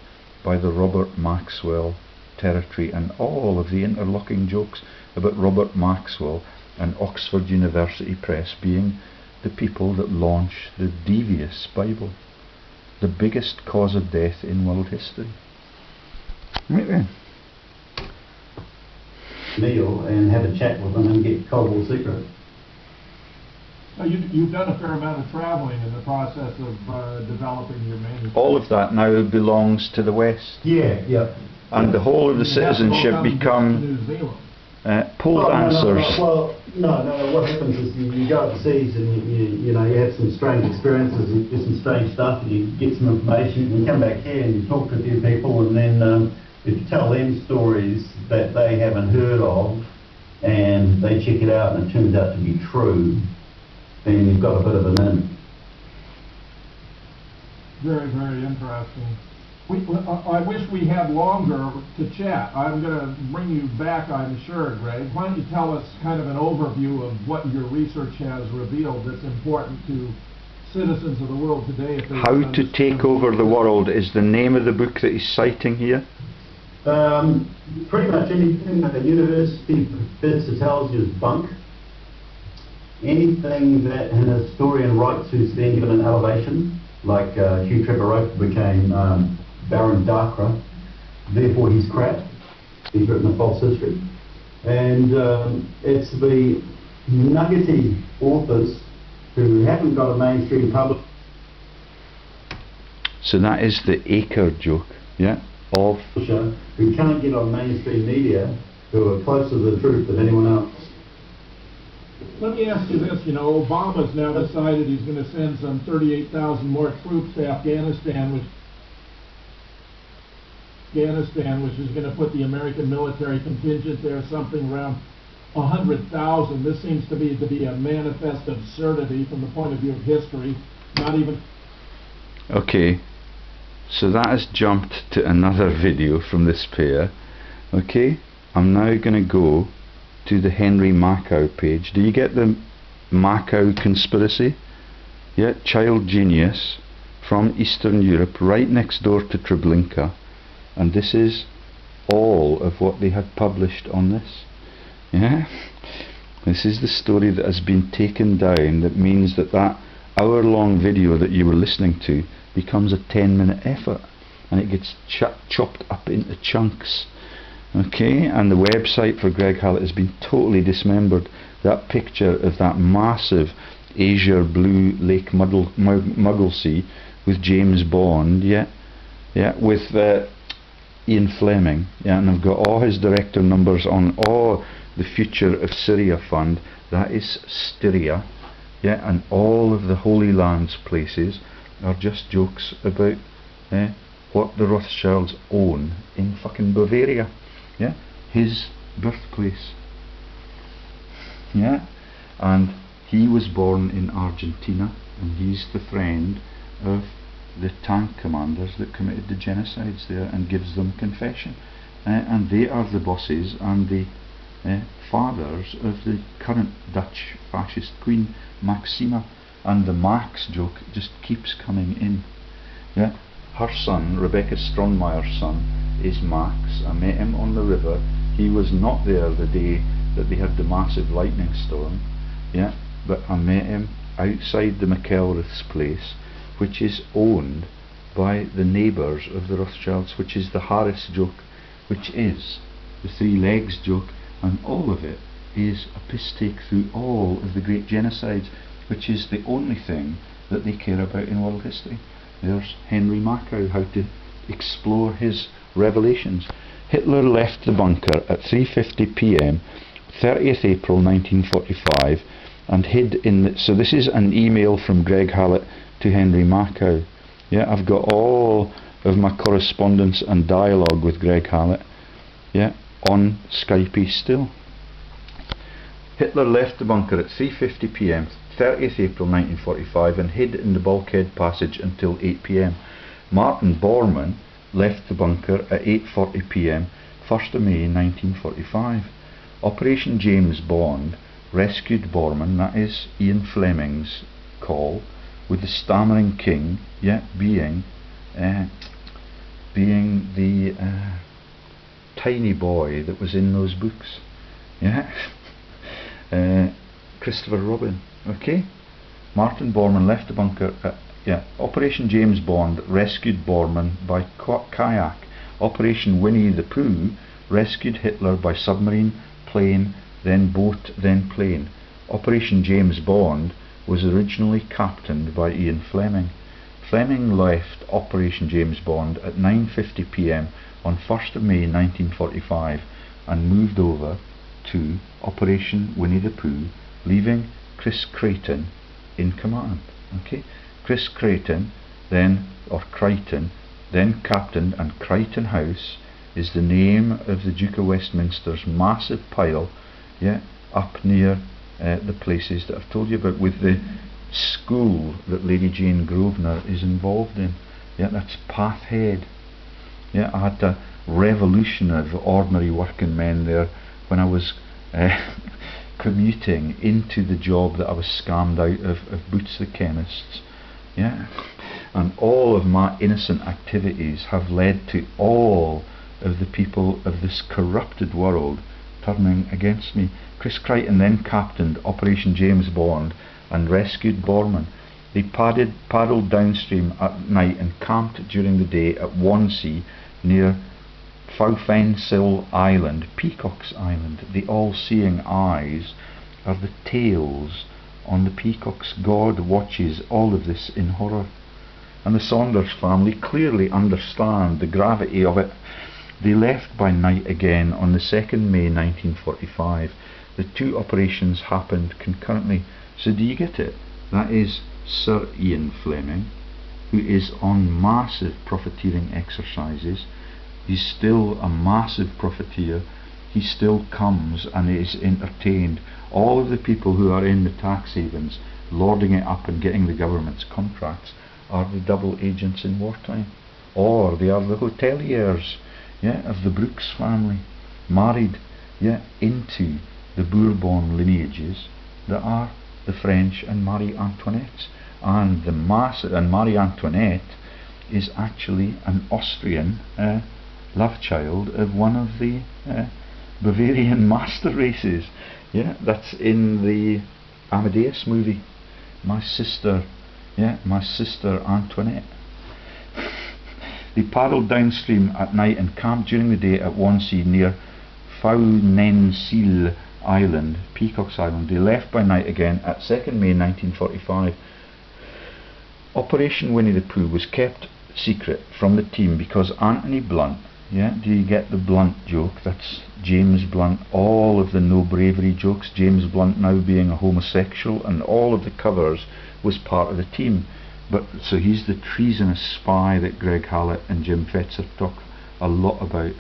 by the Robert Maxwell territory, and all of the interlocking jokes about Robert Maxwell and Oxford University Press being the people that launch the devious Bible, the biggest cause of death in world history. Right then. Neil and have a chat with them and get Cold War secret. You've done a fair amount of traveling in the process of developing your manuscript. All of that now belongs to the West. Yeah, yeah. And the whole of the citizenship become poll answers. No. What happens is you go overseas and you have some strange experiences, you do some strange stuff, and you get some information, and you come back here and you talk to a few people, and then if you tell them stories that they haven't heard of, and they check it out and it turns out to be true, then you've got a bit of an in. Very, very interesting. I wish we had longer to chat. I'm going to bring you back, I'm sure, Greg. Why don't you tell us kind of an overview of what your research has revealed that's important to citizens of the world today? How to Take Over the World is the name of the book that he's citing here. Pretty much anything that the university professor tells you is bunk. Anything that an historian writes who's then given an elevation, like Hugh Trevor Roper became Baron Darkra, therefore he's crap, he's written a false history. And it's the nuggety authors who haven't got a mainstream public. So that is the acre joke, yeah, of who can't get on mainstream media, who are closer to the truth than anyone else. Let me ask you this, Obama's now decided he's going to send some 38,000 more troops to Afghanistan, which is going to put the American military contingent there something around 100,000. This seems to me to be a manifest absurdity from the point of view of history, not even... Okay, so that has jumped to another video from this pair. Okay, I'm now going to go to the Henry Makow page. Do you get the Makow conspiracy? Yeah, child genius from Eastern Europe, right next door to Treblinka. And this is all of what they had published on this. Yeah, this is the story that has been taken down. That means that hour-long video that you were listening to becomes a 10-minute effort, and it gets chopped up into chunks. Okay, and the website for Greg Hallett has been totally dismembered. That picture of that massive azure blue Lake Mugglesea with James Bond, yeah, with Ian Fleming, yeah, and I've got all his director numbers on all the Future of Syria Fund. That is Styria, yeah, and all of the Holy Lands places are just jokes about what the Rothschilds own in fucking Bavaria, yeah, his birthplace, yeah, and he was born in Argentina, and he's the friend of the tank commanders that committed the genocides there, and gives them confession, and they are the bosses and the fathers of the current Dutch fascist queen Maxima. And the Max joke just keeps coming in. Yeah, her son, Rebecca Stronmeyer's son, is Max. I met him on the river. He was not there the day that they had the massive lightning storm. Yeah, but I met him outside the McElrath's place, which is owned by the neighbours of the Rothschilds, which is the Harris joke, which is the three legs joke, and all of it is a piss take through all of the great genocides, which is the only thing that they care about in world history. There's Henry Mackau, how to explore his revelations. Hitler left the bunker at 3:50 p.m. 30th April 1945 and hid in the, so this is an email from Greg Hallett to Henry Mackau. Yeah, I've got all of my correspondence and dialogue with Greg Hallett, yeah, on Skype still. Hitler left the bunker at 3:50 p.m. 30th April 1945 and hid in the bulkhead passage until 8 p.m. Martin Bormann left the bunker at 8:40 p.m. 1st of May 1945. Operation James Bond rescued Bormann, that is Ian Fleming's call, with the Stammering King, yeah, being the tiny boy that was in those books, yeah. Christopher Robin. Okay, Martin Bormann left the bunker at, yeah. Operation James Bond rescued Bormann by kayak. Operation Winnie the Pooh rescued Hitler by submarine, plane, then boat, then plane. Operation James Bond was originally captained by Ian Fleming. Fleming left Operation James Bond at 9:50 p.m. on 1st of May 1945 and moved over to Operation Winnie the Pooh, leaving Chris Creighton in command. Okay, Chris Creighton then, or Crichton, then captained, and Crichton House is the name of the Duke of Westminster's massive pile, yeah, up near the places that I've told you about, with the school that Lady Jane Grosvenor is involved in. Yeah, that's Path Head. Yeah, I had a revolution of ordinary working men there when I was commuting into the job that I was scammed out of Boots the Chemists. Yeah, and all of my innocent activities have led to all of the people of this corrupted world turning against me. Chris Crichton then captained Operation James Bond and rescued Bormann. They paddled downstream at night and camped during the day at Wannsee near Faufensill Island, Peacock's Island. The all-seeing eyes are the tails on the peacocks. God watches all of this in horror, and the Saunders family clearly understand the gravity of it. They left by night again on the 2nd May 1945. The two operations happened concurrently. So do you get it? That is Sir Ian Fleming, who is on massive profiteering exercises. He's still a massive profiteer. He still comes and is entertained. All of the people who are in the tax havens, lording it up and getting the government's contracts, are the double agents in wartime. Or they are the hoteliers, yeah, of the Brooks family, married, yeah, into the Bourbon lineages that are the French and Marie Antoinettes. And the and Marie Antoinette is actually an Austrian love child of one of the Bavarian master races. Yeah, that's in the Amadeus movie. My sister, yeah, my sister Antoinette. They paddled downstream at night and camped during the day at Wannsee near Faunensiel Island, Peacock's Island. They left by night again at 2nd May 1945. Operation Winnie the Pooh was kept secret from the team because Anthony Blunt, yeah, do you get the Blunt joke? That's James Blunt, all of the no bravery jokes, James Blunt now being a homosexual, and all of the covers was part of the team. But so he's the treasonous spy that Greg Hallett and Jim Fetzer talk a lot about,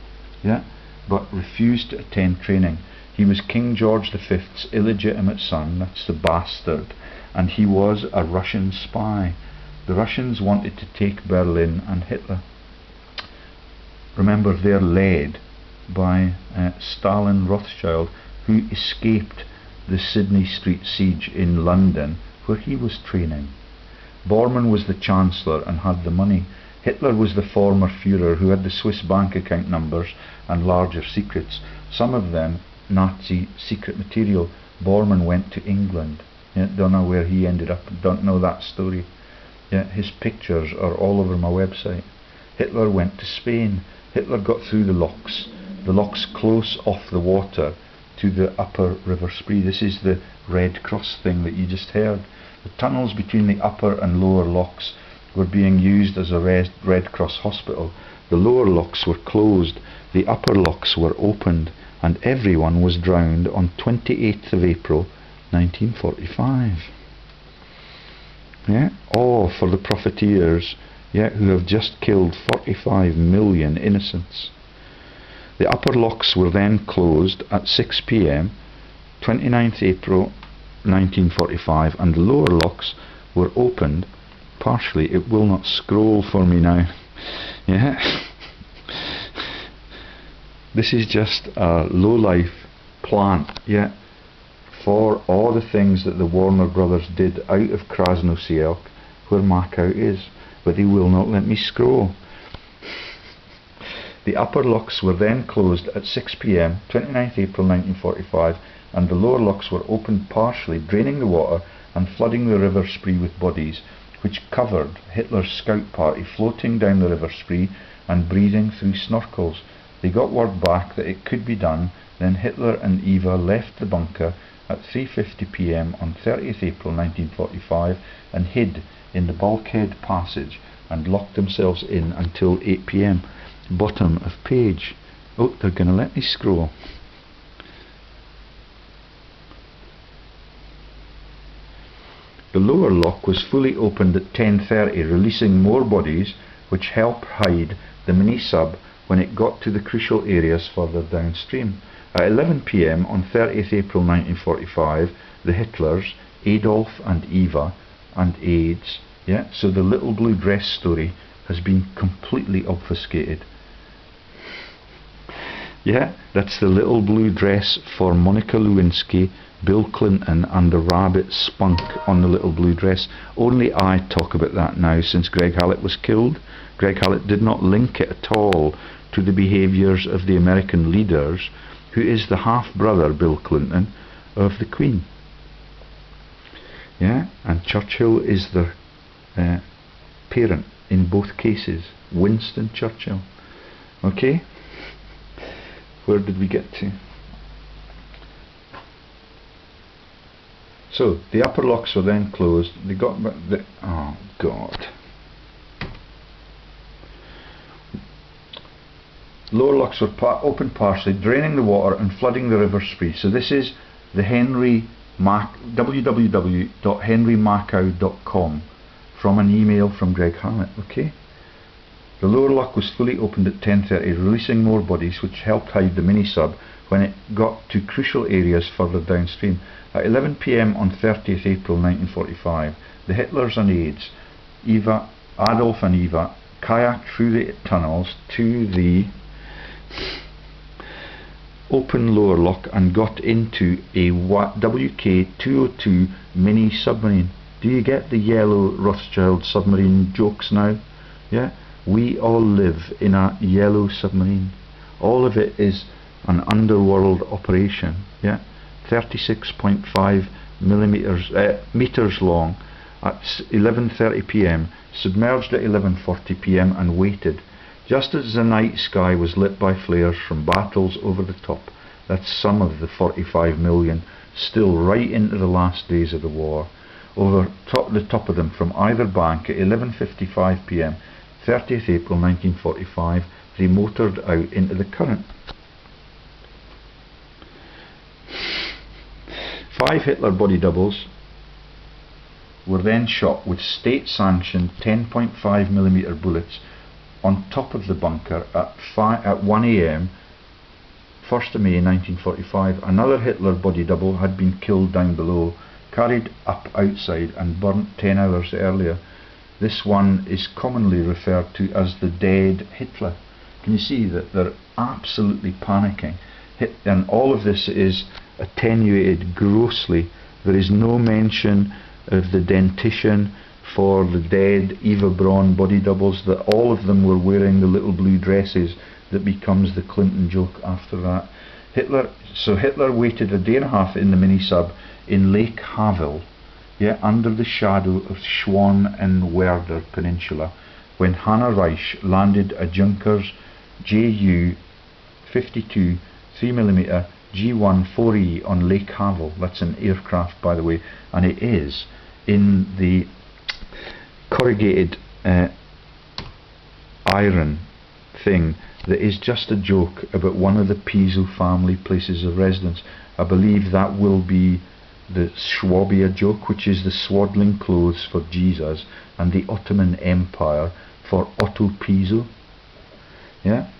yeah, but refused to attend training. He was King George V's illegitimate son, that's the bastard, and he was a Russian spy. The Russians wanted to take Berlin and Hitler. Remember, they're led by Stalin Rothschild, who escaped the Sydney Street siege in London, where he was training. Bormann was the Chancellor and had the money. Hitler was the former Führer who had the Swiss bank account numbers and larger secrets, some of them Nazi secret material. Bormann went to England. Yeah, don't know where he ended up, don't know that story. Yeah, his pictures are all over my website. Hitler went to Spain. Hitler got through the locks close off the water, to the upper River Spree. This is the Red Cross thing that you just heard. The tunnels between the upper and lower locks were being used as a Red Cross hospital. The lower locks were closed, the upper locks were opened, and everyone was drowned on 28th of April 1945. Yeah, all for the Profiteers, yeah, who have just killed 45 million innocents. The upper locks were then closed at 6 p.m. 29th April 1945, and the lower locks were opened partially. It will not scroll for me now. Yeah. This is just a low-life plant, yeah, for all the things that the Warner Brothers did out of Krasnoselsk, where Moscow is, but they will not let me scroll. The upper locks were then closed at 6 p.m. 29th April 1945, and the lower locks were opened partially, draining the water and flooding the River Spree with bodies, which covered Hitler's scout party floating down the River Spree and breathing through snorkels. They got word back that it could be done. Then Hitler and Eva left the bunker at 3:50 p.m. on 30th April 1945 and hid in the bulkhead passage and locked themselves in until 8 p.m. Bottom of page. Oh, they're going to let me scroll. The lower lock was fully opened at 10:30, releasing more bodies, which helped hide the mini-sub when it got to the crucial areas further downstream. At 11 p.m. on 30th April 1945, the Hitlers, Adolf and Eva, and AIDS, yeah, so the little blue dress story has been completely obfuscated. Yeah, that's the little blue dress for Monica Lewinsky, Bill Clinton and the rabbit Spunk on the little blue dress. Only I talk about that now since Greg Hallett was killed. Greg Hallett did not link it at all to the behaviours of the American leaders, who is the half-brother, Bill Clinton, of the Queen. Yeah, and Churchill is the parent in both cases, Winston Churchill. Okay, where did we get to? So the upper locks were then closed. They got the oh God. Lower locks were opened partially, draining the water and flooding the River Spree. So this is the www.henrymacau.com from an email from Greg Hallett. Okay. The lower lock was fully opened at 10:30, releasing more bodies, which helped hide the mini-sub when it got to crucial areas further downstream. At 11 p.m. on 30th April 1945, the Hitlers and AIDS, Adolf and Eva, kayaked through the tunnels to the open lower lock and got into a WK-202 mini submarine. Do you get the yellow Rothschild submarine jokes now? Yeah, we all live in a yellow submarine. All of it is an underworld operation. Yeah, 36.5 meters long. At 11:30 p.m, submerged at 11:40 p.m, and waited, just as the night sky was lit by flares from battles over the top. That's some of the 45 million, still right into the last days of the war. Over the top of them from either bank at 11:55 p.m, 30th April 1945, they motored out into the current. 5 Hitler body doubles were then shot with state-sanctioned 10.5mm bullets on top of the bunker at 1 a.m. 1st of May 1945. Another Hitler body double had been killed down below, carried up outside and burnt 10 hours earlier. This one is commonly referred to as the dead Hitler. Can you see that they're absolutely panicking? And all of this is attenuated grossly. There is no mention of the dentition for the dead Eva Braun body doubles, that all of them were wearing the little blue dresses that becomes the Clinton joke after that. Hitler waited a day and a half in the mini-sub in Lake Havel, yeah, under the shadow of Schwan and Werder Peninsula, when Hanna Reich landed a Junkers Ju-52 3mm G14E on Lake Havel. That's an aircraft, by the way, and it is in the corrugated iron thing that is just a joke about one of the Piso family places of residence. I believe that will be the Swabia joke, which is the swaddling clothes for Jesus, and the Ottoman Empire for Otto Piso. Yeah.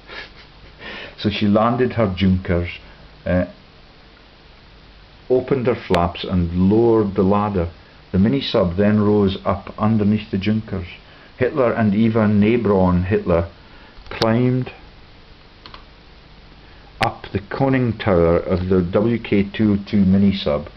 So she landed her Junkers, opened her flaps and lowered the ladder. The mini-sub then rose up underneath the Junkers. Hitler and Eva Nebron Hitler climbed up the conning tower of the WK202 mini-sub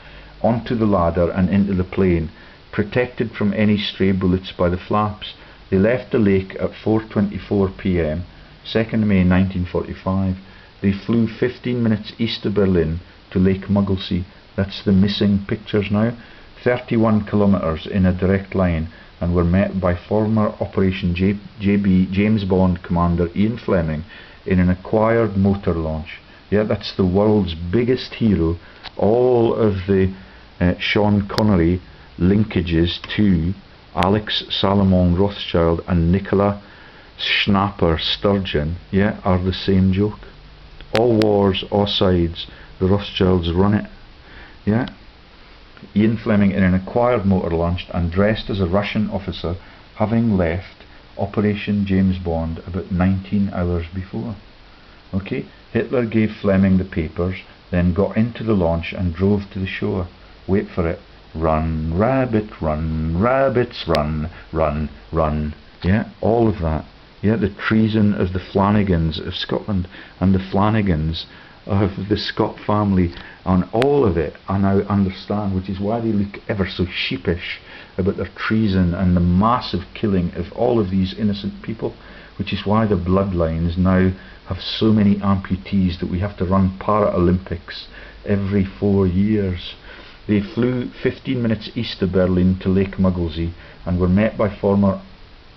onto the ladder and into the plane, protected from any stray bullets by the flaps. They left the lake at 4:24 p.m, 2nd May 1945. They flew 15 minutes east of Berlin to Lake Mugglesea. That's the missing pictures now. 31 kilometres in a direct line, and were met by former Operation JB James Bond Commander Ian Fleming in an acquired motor launch. Yeah, that's the world's biggest hero. All of the Sean Connery linkages to Alex Salomon Rothschild and Nicola Schnapper Sturgeon, yeah, are the same joke. All wars, all sides, the Rothschilds run it. Yeah. Ian Fleming in an acquired motor launch and dressed as a Russian officer, having left Operation James Bond about 19 hours before. Okay, Hitler gave Fleming the papers, then got into the launch and drove to the shore. Wait for it. Run, rabbit, run, rabbits, run, run, run. Yeah, all of that. Yeah, the treason of the Flanagans of Scotland and the Flanagans of the Scott family, and all of it I now understand, which is why they look ever so sheepish about their treason and the massive killing of all of these innocent people, which is why the bloodlines now have so many amputees that we have to run Paralympics every 4 years. They flew 15 minutes east of Berlin to Lake Mugglesea and were met by former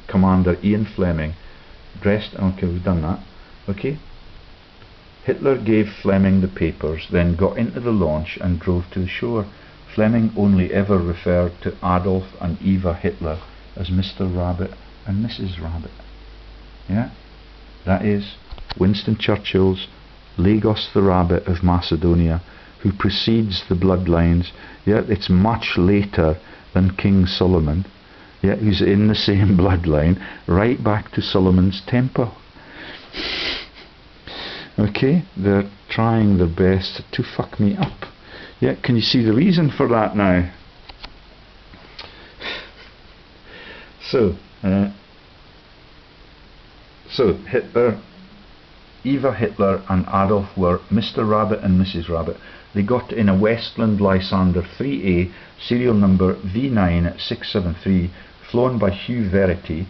Commander Ian Fleming, dressed. Okay, we've done that. Okay. Hitler gave Fleming the papers, then got into the launch and drove to the shore. Fleming only ever referred to Adolf and Eva Hitler as Mr. Rabbit and Mrs. Rabbit. Yeah? That is Winston Churchill's Lagos the Rabbit of Macedonia, who precedes the bloodlines. Yeah, it's much later than King Solomon, yeah, who's in the same bloodline, right back to Solomon's temple. Okay, they're trying their best to fuck me up. Yeah, can you see the reason for that now? So Hitler, Eva Hitler and Adolf were Mr. Rabbit and Mrs. Rabbit. They got in a Westland Lysander 3A, serial number V9673, flown by Hugh Verity,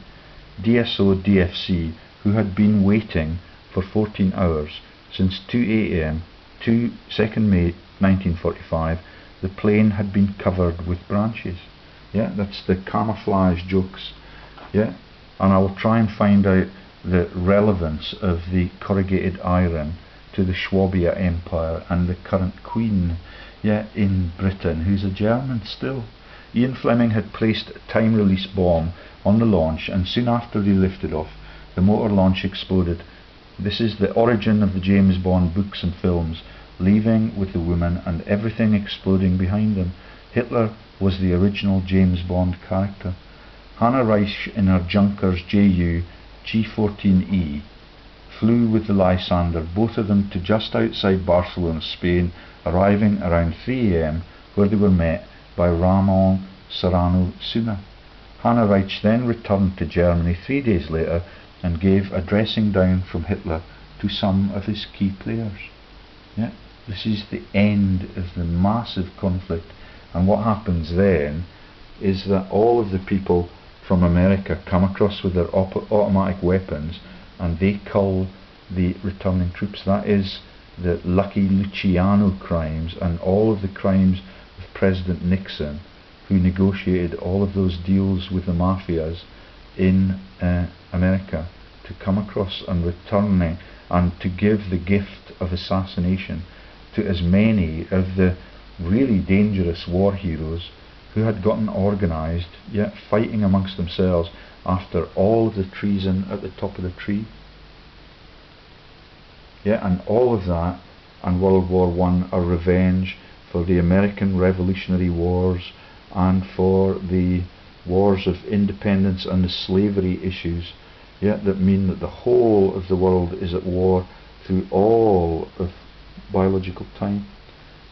DSO DFC, who had been waiting for 14 hours since 2 a.m. 2nd May 1945. The plane had been covered with branches. Yeah, that's the camouflage jokes. Yeah, and I will try and find out the relevance of the corrugated iron to the Swabia Empire and the current Queen, yeah, in Britain, who's a German still. Ian Fleming had placed a time-release bomb on the launch, and soon after they lifted off, the motor launch exploded. This is the origin of the James Bond books and films, leaving with the woman and everything exploding behind them. Hitler was the original James Bond character. Hannah Reich in her Junkers JU G14E flew with the Lysander, both of them to just outside Barcelona, Spain, arriving around 3 a.m, where they were met by Ramon Serrano Suna. Hannah Reich then returned to Germany 3 days later and gave a dressing down from Hitler to some of his key players. Yeah, this is the end of the massive conflict, and what happens then is that all of the people from America come across with their automatic weapons and they cull the returning troops. That is the Lucky Luciano crimes and all of the crimes of President Nixon, who negotiated all of those deals with the mafias in America to come across and returning and to give the gift of assassination to as many of the really dangerous war heroes who had gotten organised, yet fighting amongst themselves after all of the treason at the top of the tree. Yeah, and all of that and World War I are revenge for the American Revolutionary Wars and for the wars of independence and the slavery issues, yeah, that mean that the whole of the world is at war through all of biological time,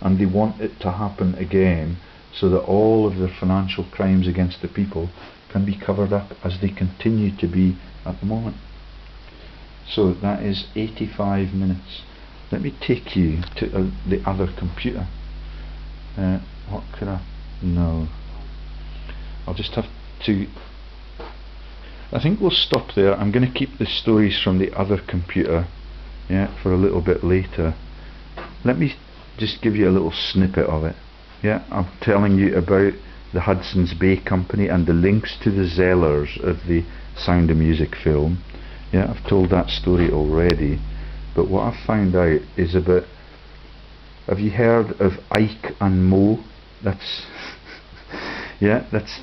and they want it to happen again so that all of their financial crimes against the people can be covered up as they continue to be at the moment. So that is 85 minutes. Let me take you to the other computer. What could I... No. I'll just have to... I think we'll stop there. I'm going to keep the stories from the other computer, yeah, for a little bit later. Let me just give you a little snippet of it. Yeah, I'm telling you about the Hudson's Bay Company and the links to the Zellers of the Sound of Music film. Yeah, I've told that story already, but what I've found out is about... Have you heard of Ike and Mo? That's yeah, that's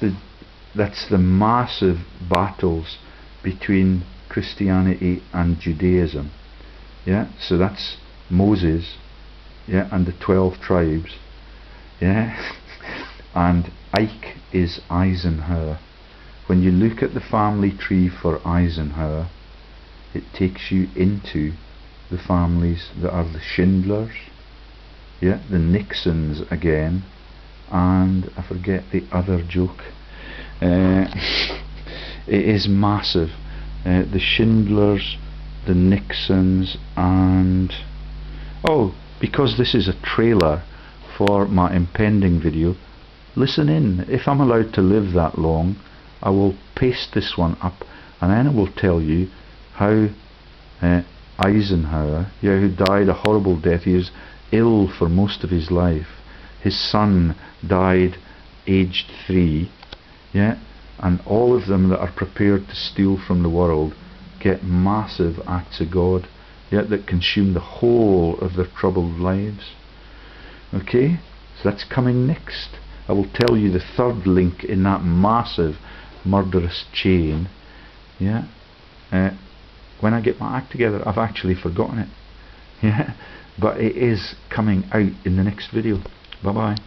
the massive battles between Christianity and Judaism. Yeah, so that's Moses, yeah, and the 12 tribes. Yeah, and Ike is Eisenhower. When you look at the family tree for Eisenhower, it takes you into the families that are the Schindlers, yeah, the Nixons again, and I forget the other joke. It is massive. The Schindlers, the Nixons, and... Oh, because this is a trailer for my impending video, listen in. If I'm allowed to live that long, I will paste this one up, and then I will tell you how Eisenhower, yeah, who died a horrible death, he was ill for most of his life. His son died aged 3, yeah, and all of them that are prepared to steal from the world get massive acts of God, yeah, that consume the whole of their troubled lives. Okay, so that's coming next. I will tell you the third link in that massive murderous chain, yeah. When I get my act together. I've actually forgotten it, yeah, but it is coming out in the next video. Bye bye.